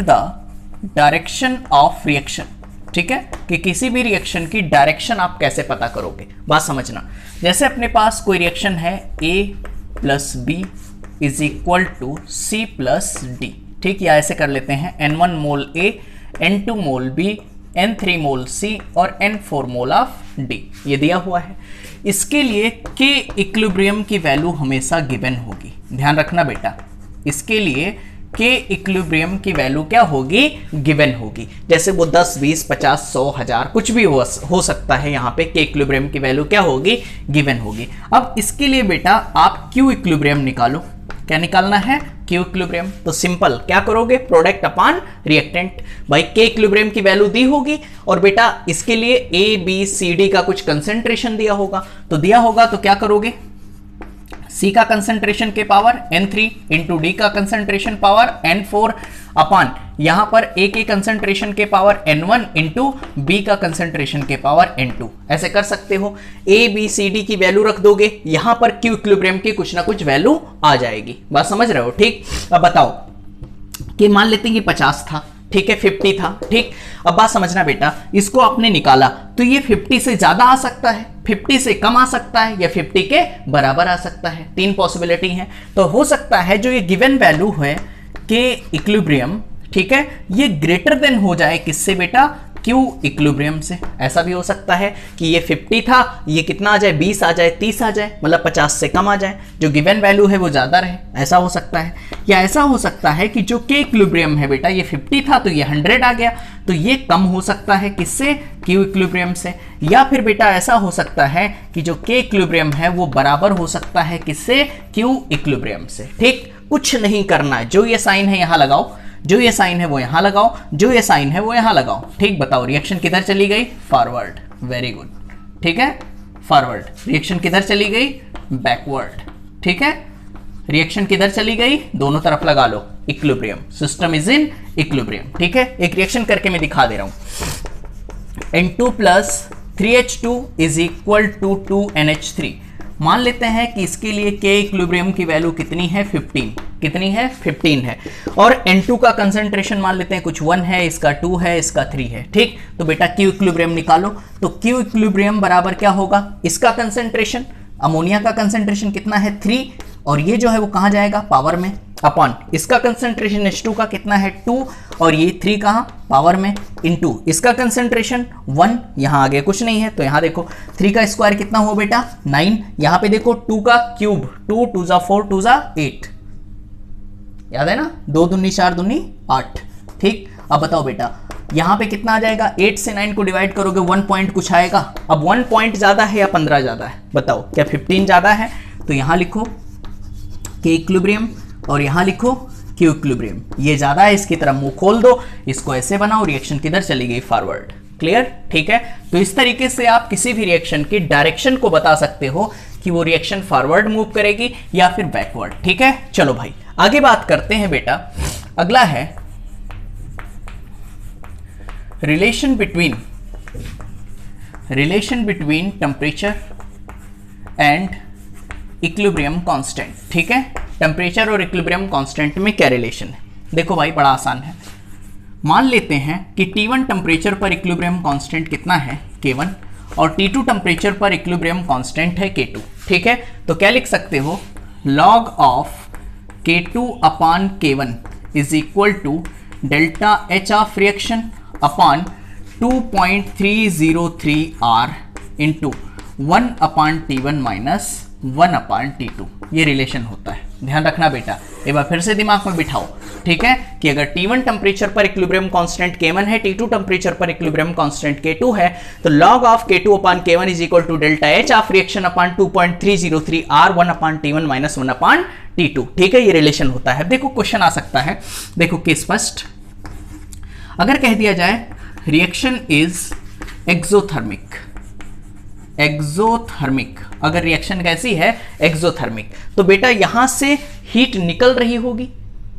[SPEAKER 1] the direction of reaction, ठीक है, कि किसी भी रिएक्शन की डायरेक्शन आप कैसे पता करोगे, बात समझना। जैसे अपने पास कोई रिएक्शन है A plus B is equal to C plus D, ठीक, या ऐसे कर लेते हैं N1 mole A, N2 mole B, N3 mole C और N4 मोल ऑफ D, ये दिया हुआ है। इसके लिए K इक्विलिब्रियम की वैल्यू हमेशा गिवन होगी, ध्यान रखना बेटा, इसके लिए K इक्विलिब्रियम की वैल्यू क्या होगी, गिवन होगी। जैसे वो 10, 20, 50, 100, 1000 कुछ भी हो सकता है, यहाँ पे K इक्विलिब्रियम की वैल्यू क्या होगी, गिवन होगी। अब इसके लिए बेटा आप Q इक्विलिब्रियम निकालो, क्या निकालना है, Q इक्विलिब्रियम। तो सिंपल क्या करोगे, प्रोडक्ट अपॉन रिएक्टेंट। भाई K इक्विलिब्रियम की वैल्यू दी होगी, और बेटा इसके लिए A B C D का कुछ कंसेंट्रेशन दिया होगा, तो दिया होगा तो क्या करोगे, C का कंसेंट्रेशन के पावर N3 इंटू D का कंसेंट्रेशन पावर N4 अपॉन यहां पर A के कंसेंट्रेशन के पावर N1 इंटू B का कंसेंट्रेशन के पावर N2, ऐसे कर सकते हो। A B C D की वैल्यू रख दोगे, यहां पर Q इक्विलिब्रियम की कुछ ना कुछ वैल्यू आ जाएगी, बात समझ रहे हो, ठीक। अब बताओ कि मान लेते हैं कि 50 था, ठीक है, 50 था, ठीक। अब बात समझना बेटा, इसको आपने निकाला तो ये 50 से ज्यादा आ सकता है, 50 से कम आ सकता है, या 50 के बराबर आ सकता है, 3 पॉसिबिलिटी है। तो हो सकता है जो ये गिवन वैल्यू है K इक्विलिब्रियम, ठीक है, ये ग्रेटर देन हो जाए किससे बेटा, क्यू इक्विलिब्रियम से। ऐसा भी हो सकता है कि ये 50 था, ये कितना आ जाए, 20 आ जाए, 30 आ जाए, मतलब 50 से कम आ जाए, जो गिवन वैल्यू है वो ज़्यादा रहे, ऐसा हो सकता है। या ऐसा हो सकता है कि जो के इक्विलिब्रियम है बेटा, ये 50 था तो ये 100 आ गया, तो ये कम हो सकता है किससे, क्यू इक्विलिब्रियम से। या फिर बेटा ऐसा हो सकता है कि जो के इक्विलिब्रियम है वो बराबर हो सकता है किससे, क्यू इक्विलिब्रियम से। ठीक, कुछ नहीं करना है, जो ये साइन है यहाँ लगाओ, जो ये साइन है वो यहां लगाओ, जो ये साइन है वो यहां लगाओ। ठीक, बताओ रिएक्शन किधर चली गई, फॉरवर्ड, वेरी गुड। ठीक है, फॉरवर्ड। रिएक्शन किधर चली गई, बैकवर्ड। ठीक है, रिएक्शन किधर चली गई, दोनों तरफ लगा लो, equilibrium, system is in equilibrium. ठीक है, एक रिएक्शन करके मैं दिखा दे रहा हूं। N2 plus 3H2 is equal to 2NH3। मान लेते हैं कि इसके लिए के इक्विलिब्रियम की वैल्यू कितनी है, 15। कितनी है, 15 है। और N2 का कंसंट्रेशन मान लेते हैं कुछ 1 है, इसका 2 है, इसका 3 है। ठीक, तो बेटा क्यू इक्विलिब्रियम निकालो। तो क्यू इक्विलिब्रियम बराबर क्या होगा, इसका कंसंट्रेशन, अमोनिया का कंसंट्रेशन कितना है, 3, और ये जो है वो कहाँ जाएगा, पावर में, अपॉन इसका कंसंट्रेशन H2 का कितना है, 2, और ये 3 कहाँ, पावर में, इनटू इसका कंसंट्रेशन 1, यहाँ आगे कुछ नहीं है, तो यहाँ देखो 3 का स्क्वायर कितना हो बेटा, 9, यहाँ पे देखो 2 का क्यूब, 2 2 जा 4 2 जा 8, याद है ना, 2 दूनी 4 दूनी 8। ठीक, अब बताओ बेटा यहाँ पे कितना आ जाएगा, 8 से 9 को डिवाइड करोगे 1 पॉइंट कुछ आएगा। अब 1 पॉइंट ज्यादा है या 15 ज्यादा है, बताओ, क्या 15 ज्यादा है, तो यहाँ लिखो के इक्विलिब्रियम और यहाँ लिखो क्यू इक्विलिब्रियम, ये ज्यादा है, इसकी तरफ मुंह खोल दो, इसको ऐसे बनाओ, रिएक्शन किधर चली गई, फॉरवर्ड। क्लियर, ठीक है। तो इस तरीके से आप किसी भी रिएक्शन की डायरेक्शन को बता सकते हो कि वो रिएक्शन फॉरवर्ड मूव करेगी या फिर बैकवर्ड। ठीक है, चलो भाई आगे बात करते हैं बेटा। अगला है relation between temperature and equilibrium constant. ठीक है, टेम्परेचर और इक्विलिब्रियम कांस्टेंट में क्या रिलेशन है, देखो भाई बड़ा आसान है। मान लेते हैं कि T1 टेम्परेचर पर इक्विलिब्रियम कांस्टेंट कितना है, K1, और T2 टेम्परेचर पर इक्विलिब्रियम कांस्टेंट है K2। ठीक है, तो क्या लिख सकते हो, log of K2 upon K1 is equal to delta H of reaction upon 2.303 R into 1 upon T1 minus 1 upon T2। ये रिलेशन होता है, ध्यान रखना बेटा, एक बार फिर से दिमाग में बिठाओ। ठीक है, कि अगर T1 टेम्परेचर पर इक्विलिब्रियम कांस्टेंट K1 है, T2 टेम्परेचर पर इक्विलिब्रियम कांस्टेंट K2 है, तो log of K2 upon K1 is equal to delta H of reaction upon 2.303 R 1 upon T1 minus 1 upon T2। ठीक है, ये रिलेशन होता है। देखो क्वेश्चन आ सकता है, देखो केस फर्स्ट, अगर कह दिया जाए रिएक्शन इज एक्सोथर्मिक, अगर रिएक्शन कैसी है, एक्सोथर्मिक, तो बेटा यहां से हीट निकल रही होगी,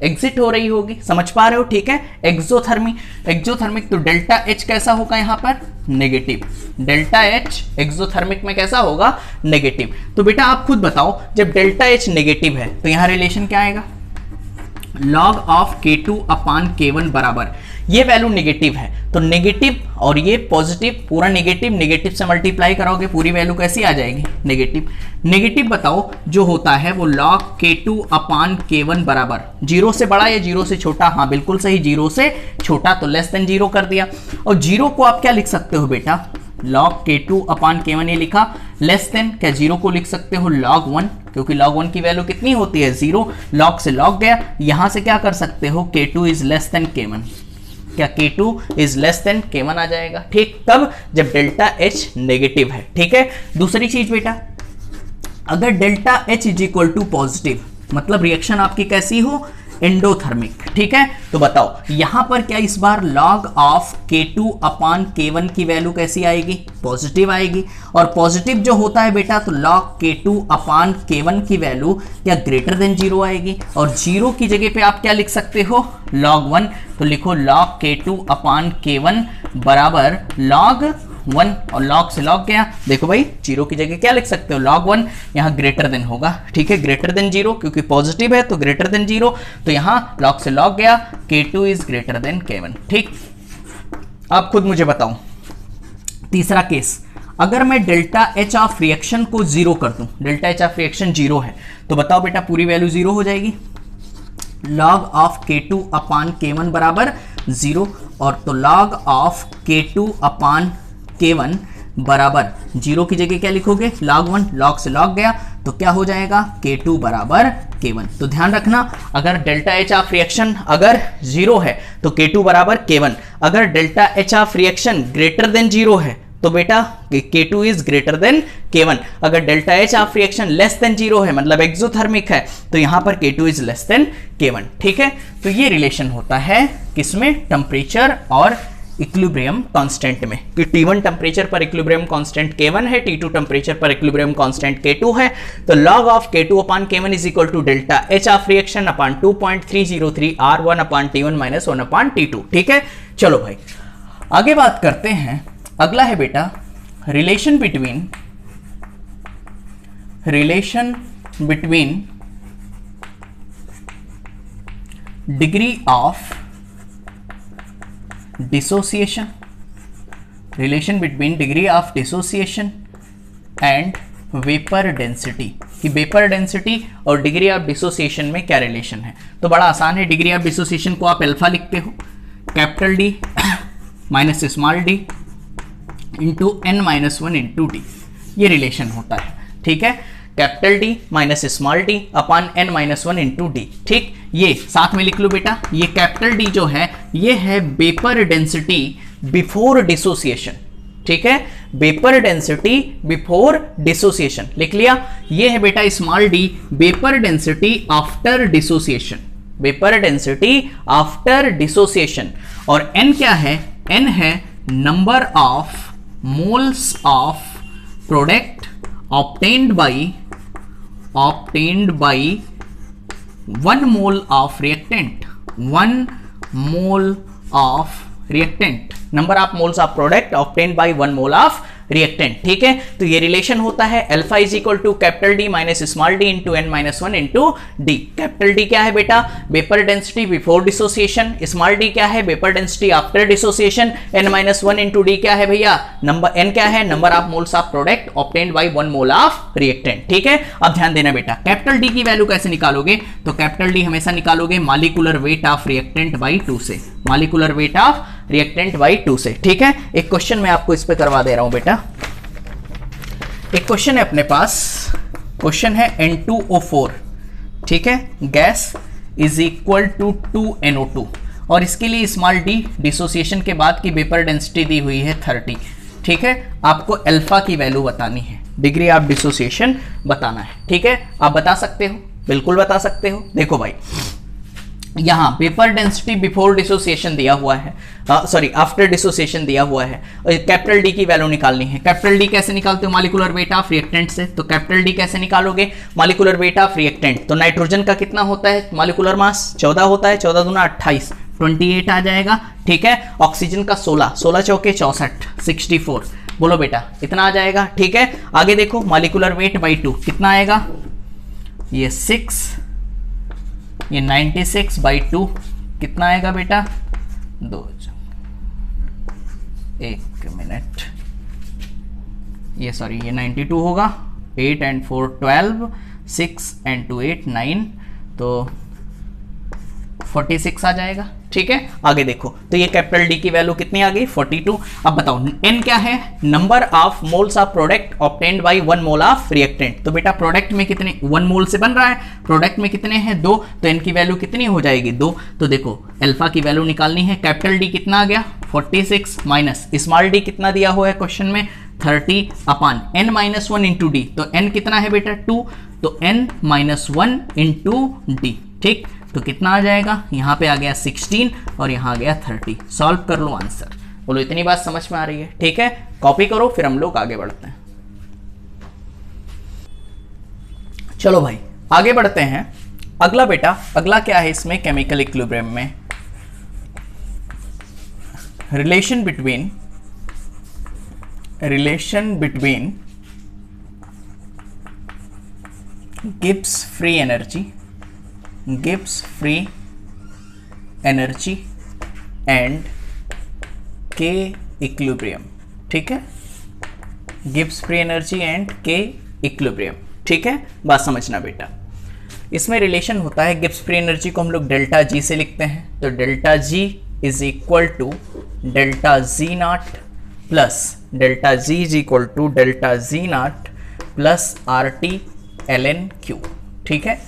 [SPEAKER 1] एग्जिट हो रही होगी, समझ पा रहे हो। ठीक है, एक्सोथर्मिक, तो डेल्टा H कैसा होगा यहाँ पर, नेगेटिव, डेल्टा H एक्सोथर्मिक में कैसा होगा, नेगेटिव। तो बेटा आप खुद बताओ, जब डेल्टा H नेगेटिव है तो यहाँ रिलेशन क्या आएगा, log of K2 upon K1 बराबर, ये वैल्यू नेगेटिव है तो नेगेटिव और ये पॉजिटिव, पूरा नेगेटिव से मल्टीप्लाई करोगे पूरी वैल्यू कैसी आ जाएगी, नेगेटिव बताओ जो होता है वो log K2 अपॉन K1 बराबर, 0 से बड़ा या 0 से छोटा, हाँ बिल्कुल सही, 0 से छोटा, तो लेस देन 0 कर दिया। और 0 को आप क्या लिख सकते हो बेटा, log K2 अपॉन K1 ये लिखा, लेस देन क्या 0 को लिख सकते हो log 1, क्योंकि log 1 की वैल्यू कितनी होती है, 0, log से log गया, यहां से क्या कर सकते हो, K2 is less than K1, क्या K2 is less than K1 आ जाएगा। ठीक, तब जब डेल्टा H नेगेटिव है। ठीक है, दूसरी चीज बेटा, अगर delta H is equal to positive, मतलब रिएक्शन आपकी कैसी हो, एंडोथर्मिक। ठीक है, तो बताओ यहां पर क्या इस बार log of K2 upon K1 की वैल्यू कैसी आएगी, पॉजिटिव आएगी, और पॉजिटिव जो होता है बेटा तो log K2 अपॉन K1 की वैल्यू क्या ग्रेटर देन 0 आएगी, और 0 की जगह पे आप क्या लिख सकते हो, log 1, तो लिखो log K2 अपॉन K1 बराबर log 1, और log से log गया, देखो भाई 0 की जगह क्या लिख सकते हो, log 1, यहाँ ग्रेटर देन होगा। ठीक है, ग्रेटर देन 0, क्योंकि पॉजिटिव है तो ग्रेटर देन 0, तो यहाँ log से log गया, K2 is greater than K1। ठीक, आप खुद मुझे बताओ, तीसरा केस, अगर मैं डेल्टा H ऑफ रिएक्शन को 0 कर दूं, डेल्टा H ऑफ रिएक्शन 0 है, तो बताओ बेटा पूरी वैल्यू 0 हो जाएगी, log of K2 upon K1 बराबर 0, और तो log of K2 upon K1 बराबर 0 की जगह क्या लिखोगे, log 1, log से log गया तो क्या हो जाएगा, K2 बराबर K1। तो ध्यान रखना, अगर डेल्टा एच ऑफ रिएक्शन अगर 0 है तो K2 बराबर K1, अगर delta H of reaction greater than 0 है तो बेटा K2 is greater than K1, अगर delta H of reaction less than 0 है मतलब एक्सोथर्मिक है तो यहां पर K2 is less than K1। ठीक है, तो ये रिलेशन होता है किसमें, टेम्परेचर और इक्विलिब्रियम कांस्टेंट में, कि T1 टेम्परेचर पर इक्विलिब्रियम कांस्टेंट K1 है, T2 टेम्परेचर पर इक्विलिब्रियम कांस्टेंट K2 है, तो log of K2 upon K1 is equal to delta H of reaction upon 2.303 R1 upon T1 minus 1 upon T2। ठीक है, चलो भाई आगे बात करते हैं। अगला है बेटा relation between degree of dissociation, relation between degree of dissociation and vapour density, कि वेपर डेंसिटी और डिग्री ऑफ डिसोसिएशन में क्या रिलेशन है। तो बड़ा आसान है, डिग्री ऑफ डिसोसिएशन को आप अल्फा लिखते हो, capital D minus small D into n minus 1 into D, ये रिलेशन होता है। ठीक है, capital D minus small D upon n minus 1 into D. ठीक, ये साथ में लिख लो बेटा, ये कैपिटल डी जो है ये है वेपर डेंसिटी बिफोर डिसोसिएशन। ठीक है, वेपर डेंसिटी बिफोर डिसोसिएशन लिख लिया। ये है बेटा small D vapour density after dissociation, vapour density after dissociation, और n क्या है, n है number of moles of product obtained by 1 mole of reactant, 1 mole of reactant, number of moles of product obtained by 1 mole of रिएक्टेंट। ठीक है, तो ये relation होता है alpha is equal to capital D minus small D into n minus 1 into D. Capital D क्या है बेटा, vapour density before dissociation, small D क्या है, vapour density after dissociation, n minus 1 into D क्या है भैया, नंबर n क्या है, number of moles of product obtained by 1 mole of reactant. ठीक है, अब ध्यान देना बेटा, कैपिटल डी की वैल्यू कैसे निकालोगे, तो कैपिटल डी हमेशा निकालोगे molecular weight of reactant by 2 से, molecular weight of reactant by 2 से। ठीक है, एक क्वेश्चन मैं आपको इस पे करवा दे रहा हूं बेटा, एक क्वेश्चन है अपने पास, क्वेश्चन है N2O4, ठीक है, gas is equal to 2NO2, और इसके लिए स्मॉल डी डिसोसिएशन के बाद की वेपर डेंसिटी दी हुई है 30। ठीक है, आपको अल्फा की वैल्यू बतानी है, डिग्री ऑफ डिसोसिएशन बताना है। ठीक है, आप बता सकते हो, बिल्कुल बता सकते हो। देखो भाई, यहाँ वेपर डेंसिटी बिफोर डिसोसिएशन दिया हुआ है, सॉरी आफ्टर डिसोसिएशन दिया हुआ है, और कैपिटल डी की वैल्यू निकालनी है। कैपिटल डी कैसे निकालते हो, मॉलिक्यूलर वेट ऑफ रिएक्टेंट से, तो कैपिटल डी कैसे निकालोगे, मॉलिक्यूलर वेट ऑफ रिएक्टेंट, तो नाइट्रोजन का कितना होता है, मॉलिक्यूलर मास 14 होता है, 14 दूना 28, 28 आ जाएगा। ठीक है, ऑक्सीजन का 16, 16 चौके 64, 64, बोलो बेटा इतना आ जाएगा। ठीक है, आगे देखो मॉलिक्यूलर वेट बाई 2 कितना आएगा, ये 6, ये 96 बाई 2 कितना आएगा बेटा, 2, 1 मिनट, ये सॉरी ये 92 होगा, 8 and 4 12, 6 and 2 8 9, तो 46 आ जाएगा। ठीक है, आगे देखो, तो ये कैपिटल डी की वैल्यू कितनी आ गई, 42। अब बताओ n क्या है, number of moles of product obtained by 1 mole of reactant, तो बेटा प्रोडक्ट में कितने, 1 मोल से बन रहा है, प्रोडक्ट में कितने हैं 2, तो n की वैल्यू कितनी हो जाएगी 2। तो देखो अल्फा की वैल्यू निकालनी है, कैपिटल डी कितना आ गया 46 माइनस स्मॉल डी कितना दिया हुआ है क्वेश्चन में 30 अपान n माइनस 1 इंटू डी, तो n कितना है बेटा 2, तो n माइनस 1 इंटू डी। ठीक, तो कितना आ जाएगा, यहाँ पे आ गया 16 और यहाँ आ गया 30। सॉल्व कर लो आंसर, बोलो इतनी बात समझ में आ रही है। ठीक है, कॉपी करो, फिर हम लोग आगे बढ़ते हैं। चलो भाई आगे बढ़ते हैं। अगला बेटा, अगला क्या है इसमें, केमिकल इक्विलिब्रियम में relation between Gibbs free energy and के इक्विलिब्रियम। ठीक है, गिब्स फ्री एनर्जी एंड के इक्विलिब्रियम। ठीक है, बात समझना बेटा, इसमें रिलेशन होता है, गिब्स फ्री एनर्जी को हम लोग डेल्टा जी से लिखते हैं, तो delta G is equal to delta G naught plus delta G is equal to delta G naught plus R T L N Q. ठीक है,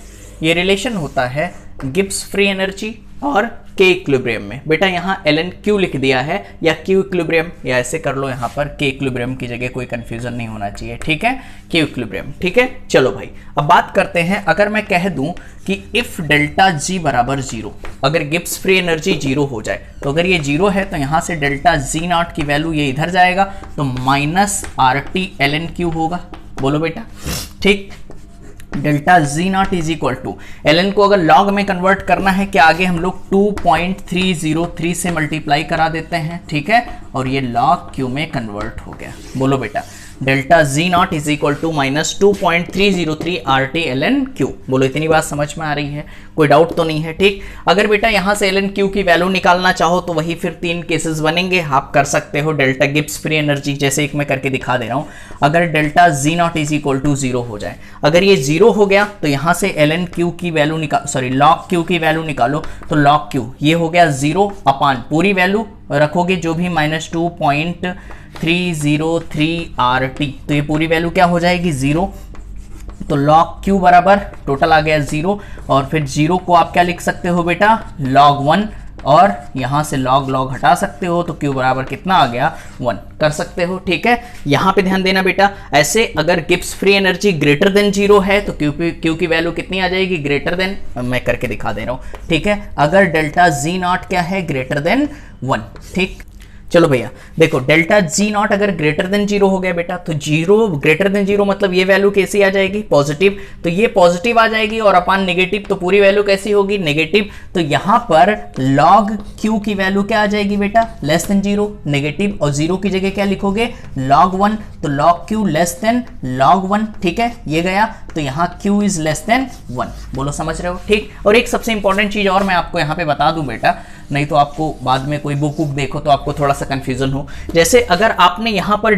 [SPEAKER 1] ये रिलेशन होता है गिब्स फ्री एनर्जी और के इक्विलिब्रियम में। बेटा यहाँ एल एन क्यू लिख दिया है या क्यू इक्विलिब्रियम, या ऐसे कर लो यहाँ पर के इक्विलिब्रियम की जगह, कोई कंफ्यूजन नहीं होना चाहिए। ठीक है, क्यू इक्विलिब्रियम। ठीक है, चलो भाई अब बात करते हैं, अगर मैं कह दूं कि इफ डेल्टा जी बराबर जीरो, अगर गिब्स फ्री एनर्जी जीरो हो जाए, तो अगर ये जीरो है तो यहाँ से डेल्टा जी नॉट की वैल्यू ये इधर जाएगा, तो minus R T L N Q होगा। बोलो बेटा, ठीक। Delta G naught is equal to L N को अगर लॉग में कन्वर्ट करना है कि आगे हम लोग 2.303 से मल्टीप्लाई करा देते हैं। ठीक है, और ये लॉग क्यू में कन्वर्ट हो गया। बोलो बेटा, delta G naught is equal to minus 2.303 R T L N Q. बोलो इतनी बात समझ में आ रही है, कोई डाउट तो नहीं है। ठीक, अगर बेटा यहाँ से एल एन क्यू की वैल्यू निकालना चाहो तो वही फिर 3 केसेस बनेंगे, आप कर सकते हो। डेल्टा गिब्स फ्री एनर्जी जैसे एक मैं करके दिखा दे रहा हूँ, अगर delta G naught is equal to zero हो जाए, अगर ये जीरो हो गया तो यहाँ से एल एन क्यू की वैल्यू निकाल, सॉरी लॉग क्यू की वैल्यू निकालो, तो लॉग क्यू ये हो गया जीरो अपान पूरी वैल्यू रखोगे जो भी माइनस 2.303 आर टी, तो ये पूरी वैल्यू क्या हो जाएगी जीरो, तो लॉग क्यू बराबर टोटल आ गया जीरो, और फिर जीरो को आप क्या लिख सकते हो बेटा, लॉग 1, और यहां से लॉग लॉग हटा सकते हो, तो क्यू बराबर कितना आ गया 1 कर सकते हो। ठीक है, यहां पे ध्यान देना बेटा, ऐसे अगर Gibbs free energy greater than zero है तो क्यू की वैल्यू कितनी आ जाएगी, ग्रेटर देन, मैं करके दिखा दे रहा हूं। ठीक है, अगर डेल्टा जी नॉट क्या है, ग्रेटर देन 1। ठीक, चलो भैया देखो, डेल्टा जी नॉट अगर ग्रेटर देन जीरो हो गया बेटा, तो जीरो ग्रेटर देन जीरो मतलब ये वैल्यू कैसी आ जाएगी, पॉजिटिव, तो ये पॉजिटिव आ जाएगी, और अपान नेगेटिव तो पूरी वैल्यू कैसी होगी, नेगेटिव। तो यहां पर लॉग क्यू की वैल्यू क्या आ जाएगी बेटा, लेस देन जीरो, नेगेटिव, और जीरो की जगह क्या लिखोगे, लॉग 1, तो log Q less than log 1। ठीक है, ये गया, तो यहाँ क्यू इज लेस देन 1। बोलो समझ रहे हो। ठीक, और एक सबसे इंपॉर्टेंट चीज और मैं आपको यहाँ पे बता दूं बेटा, नहीं तो आपको बाद में कोई बुक देखो तो आपको थोड़ा सा कंफ्यूजन हो। जैसे अगर आपने यहाँ पर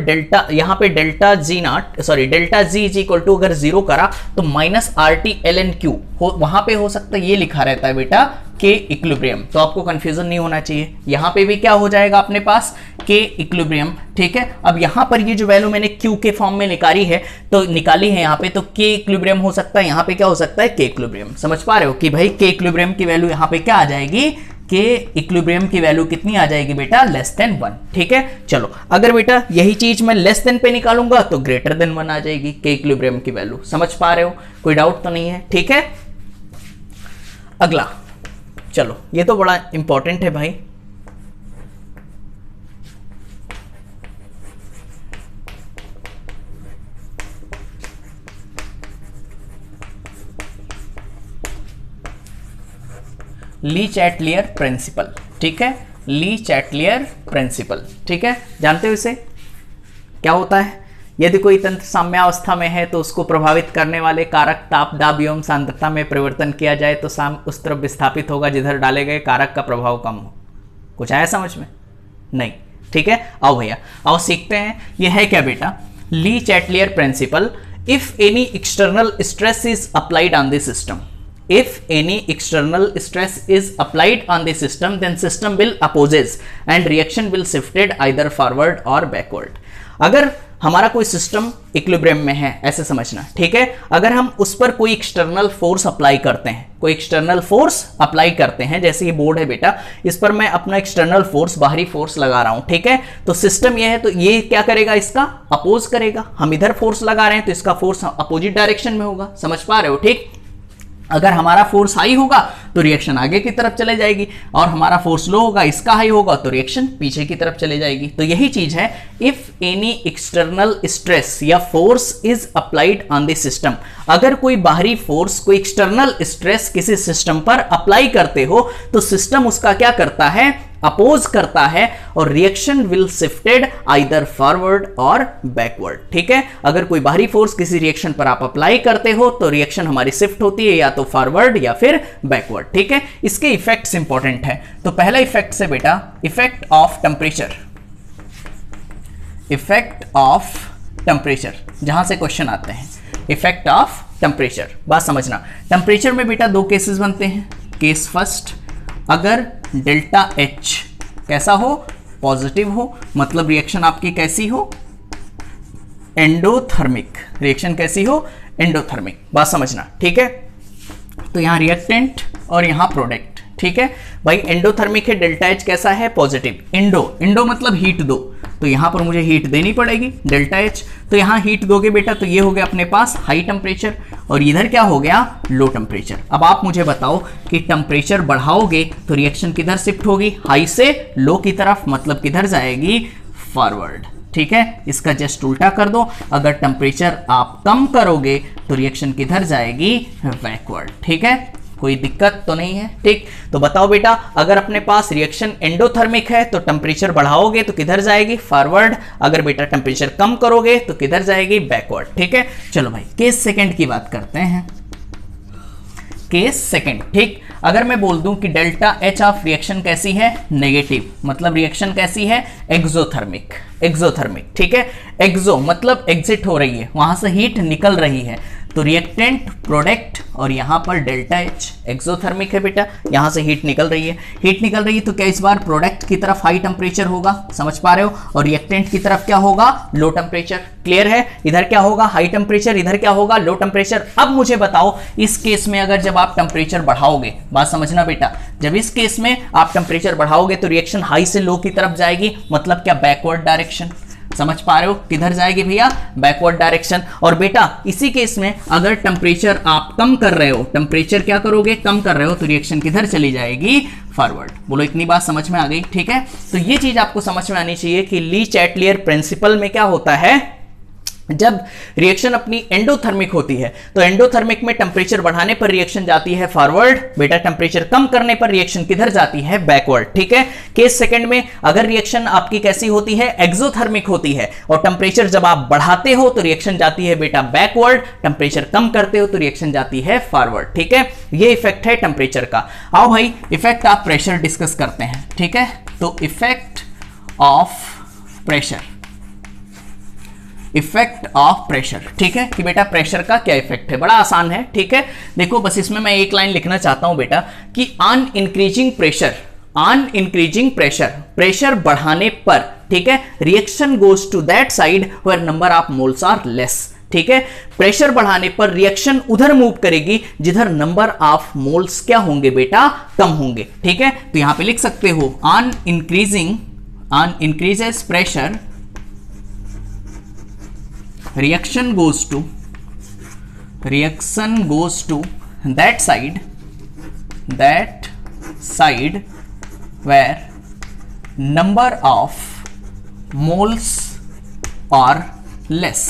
[SPEAKER 1] delta G naught, sorry delta G is equal to अगर जीरो करा, तो minus R T L N Q वहां पे हो सकता है ये लिखा रहता है बेटा के इक्विलिब्रियम, तो आपको कंफ्यूजन नहीं होना चाहिए। यहां पे भी क्या हो जाएगा अपने पास, के इक्विलिब्रियम। ठीक है, अब यहां पर ये जो वैल्यू मैंने क्यू के फॉर्म में निकाली है यहाँ पे, तो के इक्विलिब्रियम हो सकता है, यहां पे क्या हो सकता है, के इक्विलिब्रियम। समझ पा रहे हो कि भाई के इक्विलिब्रियम की वैल्यू यहां पे क्या आ जाएगी, के इक्विलिब्रियम की वैल्यू कितनी आ जाएगी बेटा, लेस देन 1। ठीक है, चलो अगर बेटा यही चीज मैं लेस देन पे निकालूंगा तो ग्रेटर देन 1 आ जाएगी के इक्विलिब्रियम की वैल्यू। समझ पा रहे हो, कोई डाउट तो नहीं है। ठीक है, अगला चलो, ये तो बड़ा इंपॉर्टेंट है भाई, ली चैटलियर प्रिंसिपल। ठीक है, ली चैटलियर प्रिंसिपल। ठीक है, जानते हो इसे क्या होता है, यदि कोई तंत्र साम्यावस्था में है तो उसको प्रभावित करने वाले कारक ताप, दाब एवं सांद्रता में परिवर्तन किया जाए तो साम उस तरफ विस्थापित होगा जिधर डाले गए कारक का प्रभाव कम हो। कुछ आया समझ में? नहीं। ठीक है, आओ भैया आओ सीखते हैं। यह है क्या बेटा, ली Chatelier principal. If any external stress is applied on the system, if any external stress is applied on the system, then system will opposes and reaction will shifted either forward or backward। अगर हमारा कोई system equilibrium में है ऐसे समझना। ठीक है, अगर हम उस पर कोई एक्सटर्नल फोर्स अप्लाई करते हैं, कोई एक्सटर्नल फोर्स अप्लाई करते हैं, जैसे ये बोर्ड है बेटा, इस पर मैं अपना एक्सटर्नल फोर्स, बाहरी फोर्स लगा रहा हूं। ठीक है, तो सिस्टम ये है, तो ये क्या करेगा, इसका अपोज करेगा। हम इधर फोर्स लगा रहे हैं तो इसका फोर्स अपोजिट डायरेक्शन में होगा। समझ पा रहे हो? ठीक, अगर हमारा फोर्स हाई होगा तो रिएक्शन आगे की तरफ चले जाएगी, और हमारा फोर्स लो होगा, इसका हाई होगा तो रिएक्शन पीछे की तरफ चले जाएगी। तो यही चीज है, इफ एनी एक्सटर्नल स्ट्रेस या force is applied on the system, अगर कोई बाहरी फोर्स, कोई एक्सटर्नल स्ट्रेस किसी सिस्टम पर अप्लाई करते हो तो सिस्टम उसका क्या करता है, अपोज करता है, और reaction will shifted either forward और बैकवर्ड। ठीक है, अगर कोई बाहरी फोर्स किसी रिएक्शन पर आप अप्लाई करते हो तो रिएक्शन हमारी शिफ्ट होती है या तो फॉरवर्ड या फिर बैकवर्ड। ठीक है, इसके इफेक्ट्स इंपॉर्टेंट है। तो पहला इफेक्ट से बेटा, effect of temperature, effect of temperature, जहां से क्वेश्चन आते हैं, इफेक्ट ऑफ टेम्परेचर। बात समझना, टेम्परेचर में बेटा दो केसेस बनते हैं। केस फर्स्ट, अगर डेल्टा एच कैसा हो, पॉजिटिव हो, मतलब रिएक्शन आपकी कैसी हो, एंडोथर्मिक। रिएक्शन कैसी हो, एंडोथर्मिक। बात समझना, ठीक है। तो यहां रिएक्टेंट और यहां प्रोडक्ट, ठीक है भाई। एंडोथर्मिक है, डेल्टा एच कैसा है, पॉजिटिव। इंडो मतलब हीट दो, तो यहां पर मुझे हीट देनी पड़ेगी, डेल्टा एच। तो यहां हीट दोगे बेटा तो ये हो गया अपने पास हाई टेम्परेचर, और इधर क्या हो गया, लो टेम्परेचर। अब आप मुझे बताओ कि टेम्परेचर बढ़ाओगे तो रिएक्शन किधर शिफ्ट होगी, हाई से लो की तरफ, मतलब किधर जाएगी, फॉरवर्ड। ठीक है, इसका जस्ट उल्टा कर दो। अगर टेम्परेचर आप कम करोगे तो रिएक्शन किधर जाएगी, बैकवर्ड। ठीक है, कोई दिक्कत तो नहीं है। ठीक, तो बताओ बेटा, अगर अपने पास रिएक्शन एंडोथर्मिक है तो टेम्परेचर बढ़ाओगे तो किधर जाएगी, फॉरवर्ड। अगर बेटा टेम्परेचर कम करोगे तो किधर जाएगी, बैकवर्ड। ठीक है, चलो भाई केस सेकंड की बात करते हैं। केस सेकंड, ठीक, अगर मैं बोल दूं कि डेल्टा एच ऑफ रिएक्शन कैसी है, नेगेटिव, मतलब रिएक्शन कैसी है, एक्सोथर्मिक। एक्सोथर्मिक, ठीक है, एक्सो मतलब एग्जिट हो रही है, वहां से हीट निकल रही है, तो रिएक्टेंट, प्रोडक्ट और यहां पर डेल्टा एच एक्सोथर्मिक है बेटा, यहां से हीट निकल रही है। हीट निकल रही है तो क्या इस बार प्रोडक्ट की तरफ हाई टेम्परेचर होगा, समझ पा रहे हो, और रिएक्टेंट की तरफ क्या होगा, लो टेम्परेचर। क्लियर है, इधर क्या होगा, हाई टेम्परेचर, इधर क्या होगा, लो टेम्परेचर। अब मुझे बताओ, इस केस में अगर जब आप टेम्परेचर बढ़ाओगे, बात समझना बेटा, जब इस केस में आप टेम्परेचर बढ़ाओगे तो रिएक्शन हाई से लो की तरफ जाएगी, मतलब क्या, बैकवर्ड डायरेक्शन। समझ पा रहे हो, किधर जाएगी भैया, बैकवर्ड डायरेक्शन। और बेटा इसी केस में अगर टेम्परेचर आप कम कर रहे हो, टेम्परेचर क्या करोगे, कम कर रहे हो, तो रिएक्शन किधर चली जाएगी, फॉरवर्ड। बोलो इतनी बात समझ में आ गई। ठीक है, तो ये चीज आपको समझ में आनी चाहिए कि ली चैटलियर प्रिंसिपल में क्या होता है, जब रिएक्शन अपनी एंडोथर्मिक होती है तो एंडोथर्मिक में टेम्परेचर बढ़ाने पर रिएक्शन जाती है फॉरवर्ड, बेटा टेम्परेचर कम करने पर रिएक्शन किधर जाती है, बैकवर्ड। ठीक है, केस सेकंड में अगर रिएक्शन आपकी कैसी होती है, एक्सोथर्मिक होती है, और टेम्परेचर जब आप बढ़ाते हो तो रिएक्शन जाती है बेटा बैकवर्ड, टेम्परेचर कम करते हो तो रिएक्शन जाती है फॉरवर्ड। ठीक है, ये इफेक्ट है टेम्परेचर का। आओ भाई इफेक्ट ऑफ प्रेशर डिस्कस करते हैं। ठीक है, तो effect of pressure, effect of pressure, ठीक है, कि बेटा प्रेशर का क्या इफेक्ट है, बड़ा आसान है। ठीक है, देखो बस इसमें मैं एक लाइन लिखना चाहता हूं बेटा कि on increasing pressure, on increasing pressure, pressure बढ़ाने पर, ठीक है, reaction goes to that side where number of moles are less. ठीक है, प्रेशर बढ़ाने पर रिएक्शन उधर मूव करेगी जिधर नंबर ऑफ मोल्स क्या होंगे बेटा, कम होंगे। ठीक है, तो यहां पे लिख सकते हो on increasing, on increases pressure, reaction goes to that side where number of moles are less।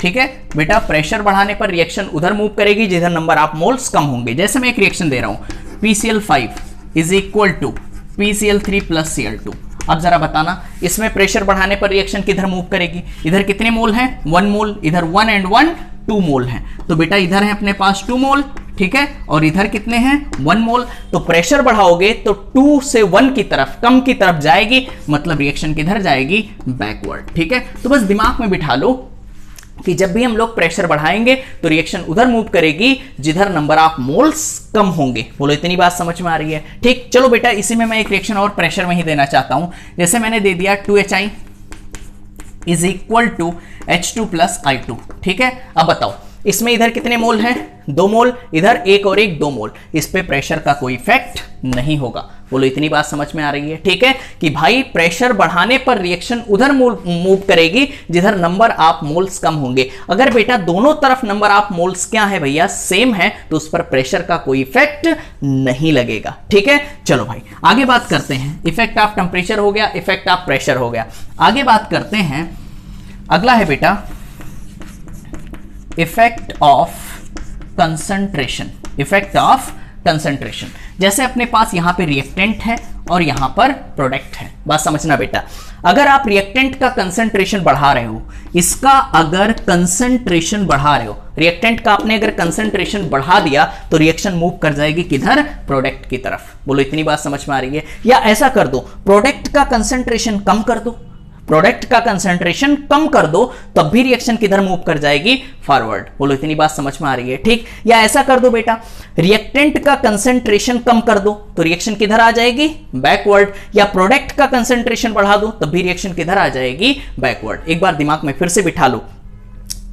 [SPEAKER 1] ठीक है बेटा, प्रेशर बढ़ाने पर रिएक्शन उधर मूव करेगी जिधर नंबर ऑफ मोल्स कम होंगे। जैसे मैं एक रिएक्शन दे रहा हूं, PCl5 is equal to PCl3 plus Cl2। अब जरा बताना, इसमें प्रेशर बढ़ाने पर रिएक्शन किधर मूव करेगी, इधर कितने मोल हैं, 1 मोल, इधर 1 and 1 2 मोल हैं, तो बेटा इधर है अपने पास 2 मोल। ठीक है, और इधर कितने हैं, 1 मोल। तो प्रेशर बढ़ाओगे तो 2 से 1 की तरफ, कम की तरफ जाएगी, मतलब रिएक्शन किधर जाएगी, बैकवर्ड। ठीक है, तो बस दिमाग में बिठा लो कि जब भी हम लोग प्रेशर बढ़ाएंगे तो रिएक्शन उधर मूव करेगी जिधर नंबर ऑफ मोल्स कम होंगे। बोलो इतनी बात समझ में आ रही है। ठीक, चलो बेटा इसी में मैं एक रिएक्शन और प्रेशर में ही देना चाहता हूं। जैसे मैंने दे दिया 2HI is equal to H2 plus I2। ठीक है, अब बताओ इसमें इधर कितने मोल हैं, 2 मोल, इधर 1 और 1 2 मोल, इस पे प्रेशर का कोई इफेक्ट नहीं होगा। बोलो इतनी बात समझ में आ रही है। ठीक है, कि भाई प्रेशर बढ़ाने पर रिएक्शन उधर मूव करेगी जिधर नंबर ऑफ मोल्स कम होंगे। अगर बेटा दोनों तरफ नंबर ऑफ मोल्स क्या है भैया, सेम है, तो उस पर प्रेशर का कोई इफेक्ट नहीं लगेगा। ठीक है, चलो भाई आगे बात करते हैं। इफेक्ट ऑफ टेम्परेचर हो गया, इफेक्ट ऑफ प्रेशर हो गया, आगे बात करते हैं। अगला है बेटा effect of concentration, effect of concentration. जैसे अपने पास यहां पे रिएक्टेंट है और यहां पर प्रोडक्ट है। बात समझना बेटा, अगर आप रिएक्टेंट का कंसंट्रेशन बढ़ा रहे हो, इसका अगर कंसंट्रेशन बढ़ा रहे हो, रिएक्टेंट का आपने अगर कंसंट्रेशन बढ़ा दिया तो रिएक्शन मूव कर जाएगी किधर, प्रोडक्ट की तरफ। बोलो इतनी बात समझ में आ रही है। या ऐसा कर दो, प्रोडक्ट का कंसंट्रेशन कम कर दो, प्रोडक्ट का कंसंट्रेशन कम कर दो तब भी रिएक्शन किधर मूव कर जाएगी, फॉरवर्ड। बोलो इतनी बात समझ में आ रही है, ठीक। या ऐसा कर दो बेटा, रिएक्टेंट का कंसंट्रेशन कम कर दो तो रिएक्शन किधर आ जाएगी, बैकवर्ड। या प्रोडक्ट का कंसंट्रेशन बढ़ा दो तब भी रिएक्शन किधर आ जाएगी, बैकवर्ड। एक बार दिमाग में फिर से बिठा लो,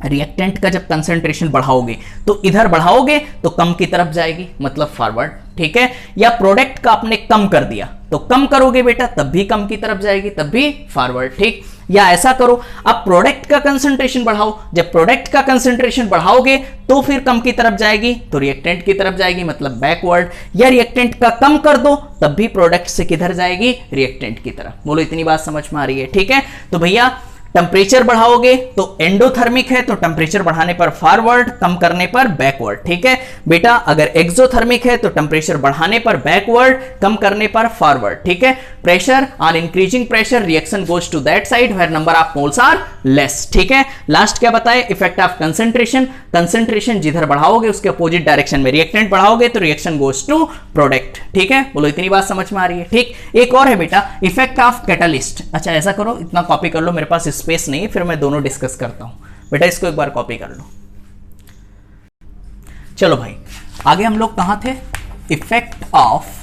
[SPEAKER 1] रिएक्टेंट का जब कंसंट्रेशन बढ़ाओगे तो इधर बढ़ाओगे तो कम की तरफ जाएगी, मतलब फॉरवर्ड, ठीक है। या प्रोडक्ट का आपने कम कर दिया तो कम करोगे बेटा तब भी कम की तरफ जाएगी, तब भी फॉरवर्ड, ठीक। या ऐसा करो, अब प्रोडक्ट का कंसंट्रेशन बढ़ाओ, जब प्रोडक्ट का कंसंट्रेशन बढ़ाओगे तो फिर कम की तरफ जाएगी तो रिएक्टेंट की तरफ जाएगी, मतलब बैकवर्ड। या रिएक्टेंट का कम कर दो तब भी प्रोडक्ट से किधर जाएगी, रिएक्टेंट की तरफ। बोलो इतनी बात समझ में आ रही है, ठीक है। तो भैया टेम्परेचर बढ़ाओगे तो एंडोथर्मिक है तो टेम्परेचर बढ़ाने पर फॉरवर्ड, कम करने पर बैकवर्ड, ठीक है बेटा। अगर एक्सोथर्मिक है तो टेम्परेचर बढ़ाने पर बैकवर्ड, कम करने पर फॉरवर्ड, ठीक है। Pressure, on increasing pressure reaction goes to that side where number of moles are less, ठीक है। लास्ट क्या बताए, इफेक्ट ऑफ कंसंट्रेशन, कंसंट्रेशन जिधर बढ़ाओगे उसके अपोजिट डायरेक्शन में रिएक्टेंट बढ़ाओगे तो रिएक्शन गोज टू प्रोडक्ट, ठीक है। बोलो इतनी बात समझ में आ रही है, ठीक। एक और है बेटा, इफेक्ट ऑफ कैटलिस्ट। अच्छा ऐसा करो, इतना कॉपी कर लो, मेरे पास स्पेस नहीं है, फिर मैं दोनों डिस्कस करता हूं बेटा, इसको एक बार कॉपी कर लो। चलो भाई आगे हम लोग कहां थे, इफेक्ट ऑफ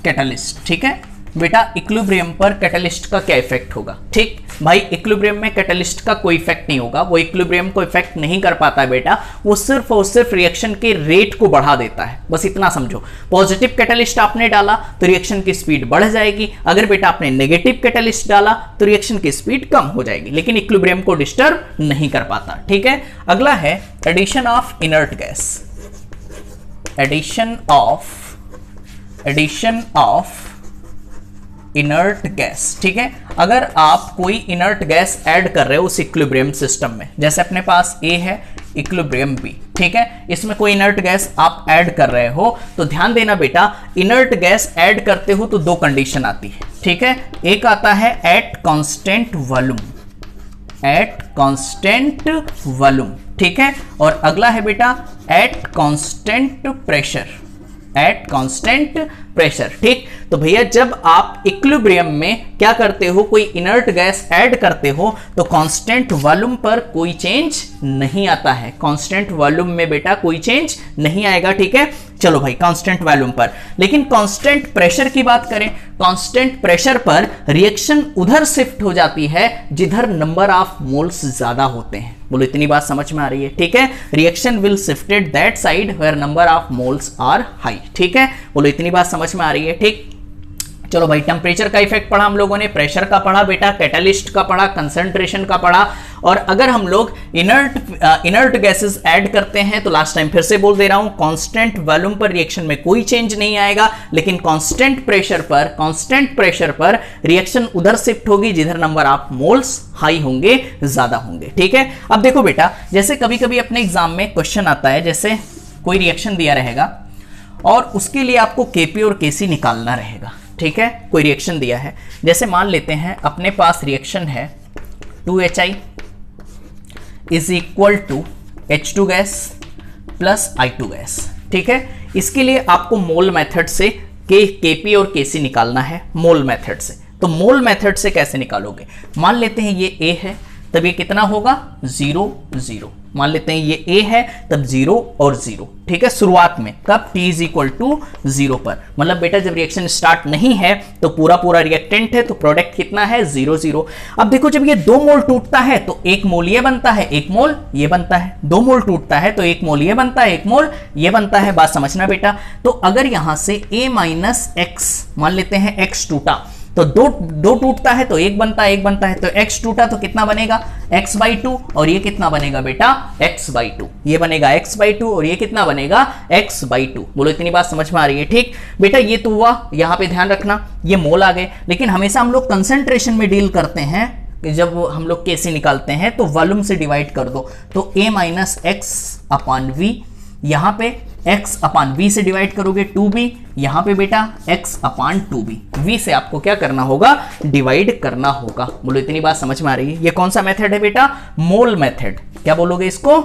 [SPEAKER 1] कैटलिस्ट, ठीक है बेटा। इक्विलिब्रियम पर कैटलिस्ट का क्या इफेक्ट होगा, ठीक भाई। इक्विलिब्रियम में कैटलिस्ट का कोई इफेक्ट नहीं होगा, वो इक्विलिब्रियम को इफेक्ट नहीं कर पाता है बेटा, वो सिर्फ और सिर्फ रिएक्शन के रेट को बढ़ा देता है, बस इतना समझो। पॉजिटिव कैटलिस्ट आपने डाला तो रिएक्शन की स्पीड बढ़ जाएगी, अगर बेटा आपने नेगेटिव कैटलिस्ट डाला तो रिएक्शन की स्पीड कम हो जाएगी, लेकिन इक्विलिब्रियम को डिस्टर्ब नहीं कर पाता, ठीक है। अगला है addition of inert gas, addition of inert gas, ठीक है। अगर आप कोई इनर्ट गैस ऐड कर रहे हो उस इक्विलिब्रियम सिस्टम में, जैसे अपने पास ए है, इक्विलिब्रियम बी, ठीक है, इसमें कोई इनर्ट गैस आप ऐड कर रहे हो तो ध्यान देना बेटा, इनर्ट गैस ऐड करते हो तो दो कंडीशन आती है, ठीक है। एक आता है at constant volume, at constant volume, ठीक है। और अगला है बेटा at constant pressure, at constant pressure, ठीक। तो भैया जब आप इक्विलिब्रियम में क्या करते हो, कोई इनर्ट गैस ऐड करते हो तो कांस्टेंट वॉल्यूम पर कोई चेंज नहीं आता है, कांस्टेंट वॉल्यूम में बेटा कोई चेंज नहीं आएगा, ठीक है। चलो भाई कांस्टेंट वॉल्यूम पर, लेकिन कांस्टेंट प्रेशर की बात करें, कांस्टेंट प्रेशर पर रिएक्शन उधर शिफ्ट हो जाती है जिधर नंबर ऑफ मोल्स ज्यादा होते हैं। बोलो इतनी बात समझ में आ रही है, ठीक है। Reaction will shifted that side where number of moles are high, ठीक है। बोलो इतनी बात समझ में आ रही है, ठीक। चलो भाई टेम्परेचर का इफेक्ट पढ़ा हम लोगों ने, प्रेशर का पढ़ा बेटा, कैटलिस्ट का पढ़ा, कंसंट्रेशन का पढ़ा। और अगर हम लोग इनर्ट गैसेस ऐड करते हैं तो लास्ट टाइम फिर से बोल दे रहा हूं, कांस्टेंट वॉल्यूम पर रिएक्शन में कोई चेंज नहीं आएगा, लेकिन कांस्टेंट प्रेशर पर रिएक्शन उधर शिफ्ट होगी जिधर नंबर ऑफ मोल्स हाई होंगे, ज्यादा होंगे, ठीक है। अब देखो बेटा, जैसे कभी कभी अपने एग्जाम में क्वेश्चन आता है, जैसे कोई रिएक्शन दिया रहेगा और उसके लिए आपको केपी और केसी निकालना रहेगा, ठीक है। कोई रिएक्शन दिया है, जैसे मान लेते हैं अपने पास रिएक्शन है 2HI is equal to H2 gas plus I2 gas, ठीक है। इसके लिए आपको मोल मेथड से केपी और केसी निकालना है, मोल मेथड से। तो मोल मेथड से कैसे निकालोगे, मान लेते हैं ये A है, तब ये कितना होगा 0 0, मान लेते हैं ये A है तब 0 और 0, ठीक है। शुरुआत में कब, T इज इक्वल टू 0 पर, मतलब बेटा जब रिएक्शन स्टार्ट नहीं है तो पूरा रिएक्टेंट है तो प्रोडक्ट कितना है 0 0। अब देखो जब ये 2 मोल टूटता है तो 1 मोल ये बनता है, 1 मोल ये बनता है, 2 मोल टूटता है तो 1 मोल ये बनता है, 1 मोल ये बनता है, बात समझना बेटा। तो अगर यहां से A माइनस एक्स, मान लेते हैं x टूटा तो दो टूटता है तो 1 बनता है, 1 बनता है, तो x टूटा तो कितना बनेगा x/2, और ये कितना बनेगा बेटा x/2, ये बनेगा x/2 और ये कितना बनेगा x/2। बोलो इतनी बात समझ में आ रही है, ठीक बेटा। ये तो हुआ, यहाँ पे ध्यान रखना ये मोल आ गए, लेकिन हमेशा हम लोग कंसंट्रेशन में डील करते हैं, जब हम लोग केसी निकालते हैं तो वॉल्यूम से डिवाइड कर दो, तो A minus x upon v, यहाँ पे x अपॉन v से डिवाइड करोगे 2b, यहाँ पे बेटा x अपॉन 2b, v से आपको क्या करना होगा, डिवाइड करना होगा। बोलो इतनी बात समझ में आ रही है। ये कौन सा मेथड है बेटा, मोल मेथड। क्या बोलोगे इसको,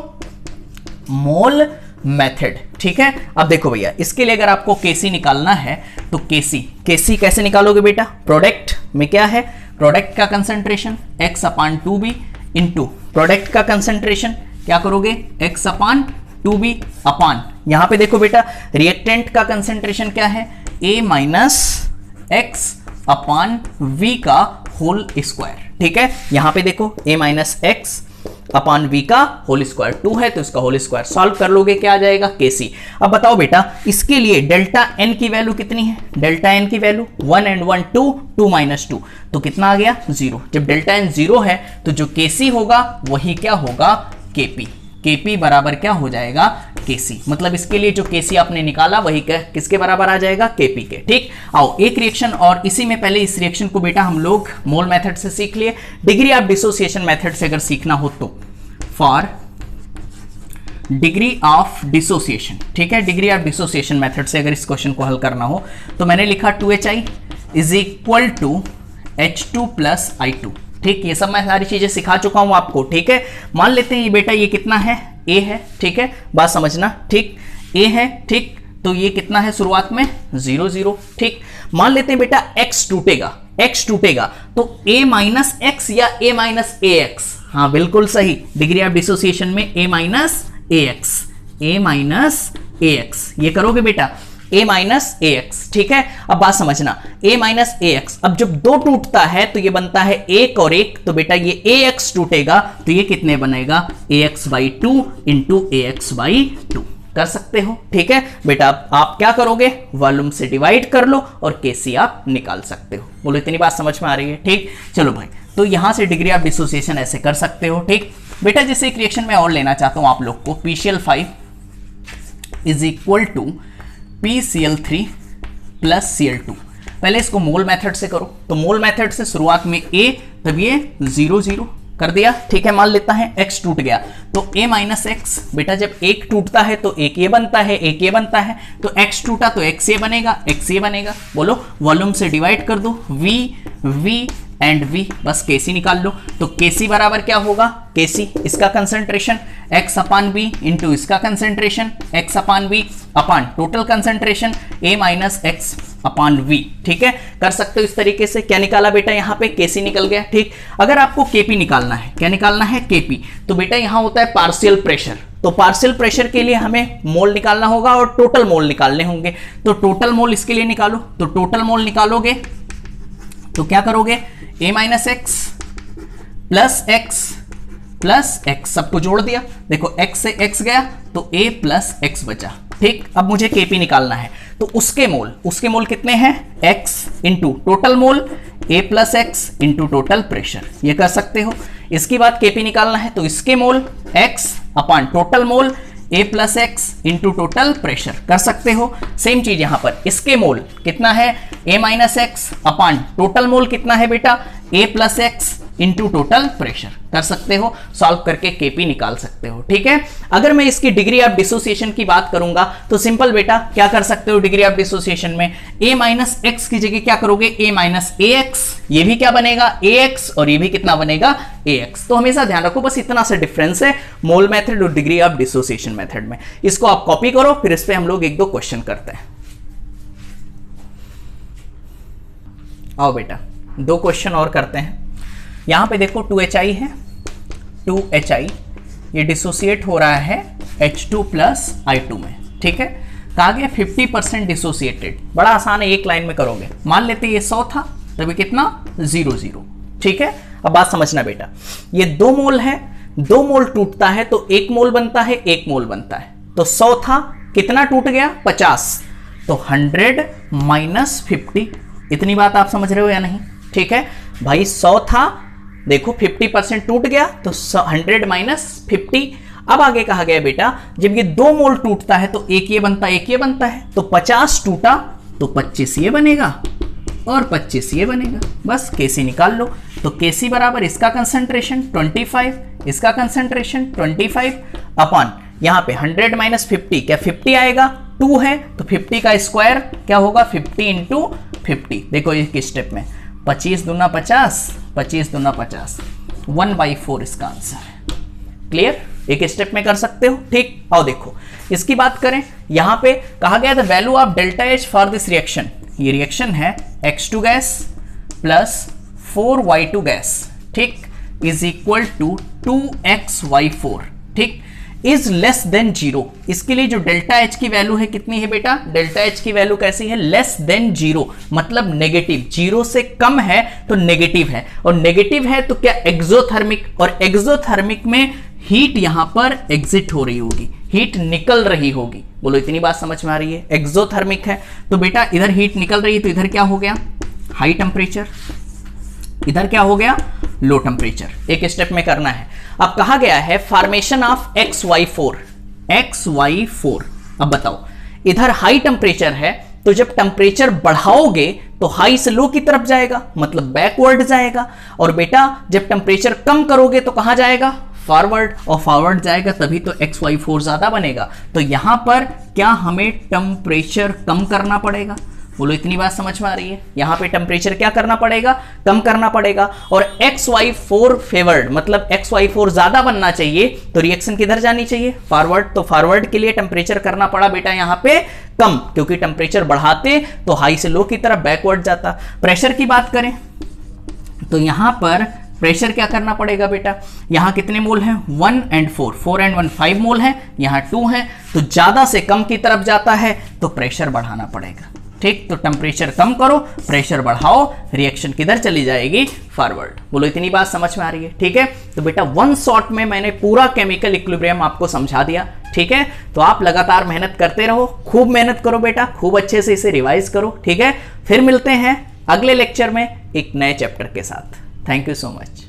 [SPEAKER 1] मोल मेथड, ठीक है। अब देखो भैया, इसके लिए अगर आपको केसी निकालना है तो केसी कैसे निकालोगे बेटा, प्रोडक्ट में क्या है, प्रोडक्ट का कंसंट्रेशन x/2b इंटू प्रोडक्ट का कंसंट्रेशन क्या करोगे x/2b अपान, यहां पे देखो बेटा रिएक्टेंट का कंसंट्रेशन क्या है a-x/v का होल स्क्वायर, ठीक है। यहां पे देखो a-x/v का होल स्क्वायर 2 है तो इसका होल स्क्वायर सॉल्व कर लोगे, क्या आ जाएगा केसी। अब बताओ बेटा इसके लिए डेल्टा एन की वैल्यू कितनी है, डेल्टा एन की वैल्यू 1 and 1 2 2 - 2 तो कितना आ गया 0। जब डेल्टा एन 0 है तो जो केसी होगा वही क्या होगा केपी, केपी बराबर क्या हो जाएगा केसी। मतलब इसके लिए जो केसी आपने निकाला वही किसके बराबर आ जाएगा केपी के, ठीक। आओ एक रिएक्शन और इसी में पहले इस रिएक्शन को बेटा हम लोग मोल मेथड से सीख लिए, डिग्री ऑफ डिसोसिएशन मेथड से अगर सीखना हो तो फॉर डिग्री ऑफ डिसोसिएशन, ठीक है, डिग्री ऑफ डिसोसिएशन मेथड से अगर इस क्वेश्चन को हल करना हो तो मैंने लिखा 2HI is equal to H2 + I2, ठीक। ये सब मैं सारी चीजें सिखा चुका हूं आपको, ठीक है। मान लेते हैं ये बेटा ये कितना है A है, ठीक है, बात समझना, ठीक, A है, ठीक, तो ये कितना है शुरुआत में 0 0, ठीक। मान लेते हैं बेटा x टूटेगा तो A - x या A - AX, हाँ बिल्कुल सही, डिग्री ऑफ डिसोसिएशन में A - AX ये करोगे बेटा A - AX, ठीक है। अब बात समझना A - AX, अब जब 2 टूटता है तो ये बनता है 1 और 1, तो बेटा ये AX टूटेगा तो ये कितने बनेगा AX/2 इंटू AX/2 कर सकते हो, ठीक है बेटा। आप क्या करोगे वॉल्यूम से डिवाइड कर लो और केसी आप निकाल सकते हो। बोलो इतनी बात समझ में आ रही है, ठीक। चलो भाई, तो यहां से डिग्री ऑफ डिसोसिएशन ऐसे कर सकते हो, ठीक बेटा। जैसे एक रिएक्शन में और लेना चाहता हूं आप लोग को, PCl5 is equal to PCl3 + Cl2। पहले इसको मोल मेथड से करो, तो मोल मेथड से शुरुआत में A तब ये 0 0 कर दिया, ठीक है। मान लेता है x टूट गया तो A - x, बेटा जब एक टूटता है तो एक ये बनता है, एक ये बनता है, तो x टूटा तो x ये बनेगा, x ये बनेगा। बोलो वॉल्यूम से डिवाइड कर दो, v एंड v, बस केसी निकाल लो। तो केसी बराबर क्या होगा, केसी इसका कंसंट्रेशन x/v इंटू इसका concentration x/v upon total concentration A - x/v, ठीक है। कर सकते हो इस तरीके से। क्या निकाला बेटा यहाँ पे केसी निकल गया, ठीक। अगर आपको केपी निकालना है, क्या निकालना है केपी, तो बेटा यहाँ होता है पार्शियल प्रेशर, तो पार्शियल प्रेशर के लिए हमें मोल निकालना होगा और टोटल मोल निकालने होंगे। तो टोटल मोल इसके लिए निकालो, तो टोटल मोल निकालोगे तो क्या करोगे A - x प्लस x सबको जोड़ दिया, देखो x से x गया तो A + x बचा, ठीक। अब मुझे केपी निकालना है तो उसके मोल कितने हैं x into total mole A + x into total pressure, ये कर सकते हो। इसके बाद केपी निकालना है तो इसके मोल x upon total mole A + x into total pressure, कर सकते हो। सेम चीज यहां पर इसके मोल कितना है A - x upon total mole कितना है बेटा A + x into total pressure, कर सकते हो। सॉल्व करके केपी निकाल सकते हो, ठीक है। अगर मैं इसकी डिग्री ऑफ डिसोसिएशन की बात करूंगा तो सिंपल बेटा क्या कर सकते हो डिग्री ऑफ डिसोसिएशन में A - x की जगह क्या करोगे A - AX, ये भी क्या बनेगा AX और ये भी कितना बनेगा AX। तो हमेशा ध्यान रखो, बस इतना सा डिफरेंस है मोल मेथड और डिग्री ऑफ डिसोसिएशन मेथड में। इसको आप कॉपी करो, फिर इस पे हम लोग 1-2 क्वेश्चन करते हैं। आओ बेटा 2 क्वेश्चन और करते हैं। यहां पे देखो 2HI है, 2HI ये डिसोसिएट हो रहा है H2 + I2 में, ठीक है। कहा गया 50% डिसोसिएटेड, बड़ा आसान है, एक लाइन में करोगे। मान लेते ये 100 था तभी कितना 0 0, ठीक है। अब बात समझना बेटा, ये 2 मोल है, 2 मोल टूटता है तो 1 मोल बनता है, 1 मोल बनता है। तो 100 था, कितना टूट गया 50, तो 100 - 50, इतनी बात आप समझ रहे हो या नहीं, ठीक है भाई। 100 था, देखो 50% टूट गया तो 100 - 50। अब आगे कहा गया बेटा जब ये 2 मोल टूटता है तो एक ये बनता है, एक ये बनता है, तो 50 टूटा तो 25 ये बनेगा और 25 ये बनेगा, बस केसी निकाल लो। तो केसी बराबर इसका कंसंट्रेशन 25, इसका कंसंट्रेशन 25 अपान यहां पे 100 - 50, क्या 50 आएगा, 2 है तो 50 का स्क्वायर क्या होगा 50 इंटू 50। देखो ये किस स्टेप में 25 दूना 50, 25 दूना 50, 1/4 इसका आंसर है। क्लियर, एक स्टेप में कर सकते हो। ठीक, आओ देखो इसकी बात करें। यहां पे कहा गया था value of delta H for this reaction, ये रिएक्शन है X2 gas plus 4Y2 gas, ठीक, इज इक्वल टू 2XY4, ठीक, इज लेस देन 0। इसके लिए जो डेल्टा एच की वैल्यू है कितनी है बेटा, डेल्टा एच की वैल्यू कैसी है, लेस देन 0, मतलब नेगेटिव, 0 से कम है तो नेगेटिव है, और नेगेटिव है तो क्या एक्सोथर्मिक, और एक्सोथर्मिक में हीट यहां पर एग्जिट हो रही होगी, हीट निकल रही होगी। बोलो इतनी बात समझ में आ रही है। एक्सोथर्मिक है तो बेटा इधर हीट निकल रही है तो इधर क्या हो गया, हाई टेम्परेचर, इधर क्या हो गया, लो टेम्परेचर। एक स्टेप में करना है। अब कहा गया है फॉर्मेशन ऑफ XY4, XY4। अब बताओ इधर हाई टेम्परेचर है तो जब टेम्परेचर बढ़ाओगे तो हाई से लो की तरफ जाएगा, मतलब बैकवर्ड जाएगा, और बेटा जब टेम्परेचर कम करोगे तो कहां जाएगा, फॉरवर्ड, और फॉरवर्ड जाएगा तभी तो XY4 ज्यादा बनेगा। तो यहां पर क्या हमें टेम्परेचर कम करना पड़ेगा, बोलो इतनी बात समझ में आ रही है। यहां पे टेम्परेचर क्या करना पड़ेगा, कम करना पड़ेगा, और XY4 फेवर्ड, मतलब XY4 ज्यादा बनना चाहिए तो रिएक्शन किधर जानी चाहिए, फॉरवर्ड। तो फॉरवर्ड के लिए टेम्परेचर करना पड़ा बेटा यहां पे कम, क्योंकि टेम्परेचर बढ़ाते तो हाई से लो की तरफ बैकवर्ड जाता। प्रेशर की बात करें तो यहां पर प्रेशर क्या करना पड़ेगा बेटा, यहां कितने मोल हैं, 1 and 4, 4 and 1 5 मोल है, यहां 2 है, तो ज्यादा से कम की तरफ जाता है तो प्रेशर बढ़ाना पड़ेगा। ठीक, तो टेम्परेचर कम करो, प्रेशर बढ़ाओ, रिएक्शन किधर चली जाएगी, फॉरवर्ड। बोलो इतनी बात समझ में आ रही है। ठीक है, तो बेटा वन शॉट में मैंने पूरा केमिकल इक्विलिब्रियम आपको समझा दिया। ठीक है, तो आप लगातार मेहनत करते रहो, खूब मेहनत करो बेटा, खूब अच्छे से इसे रिवाइज करो। ठीक है, फिर मिलते हैं अगले लेक्चर में एक नए चैप्टर के साथ। Thank you so much.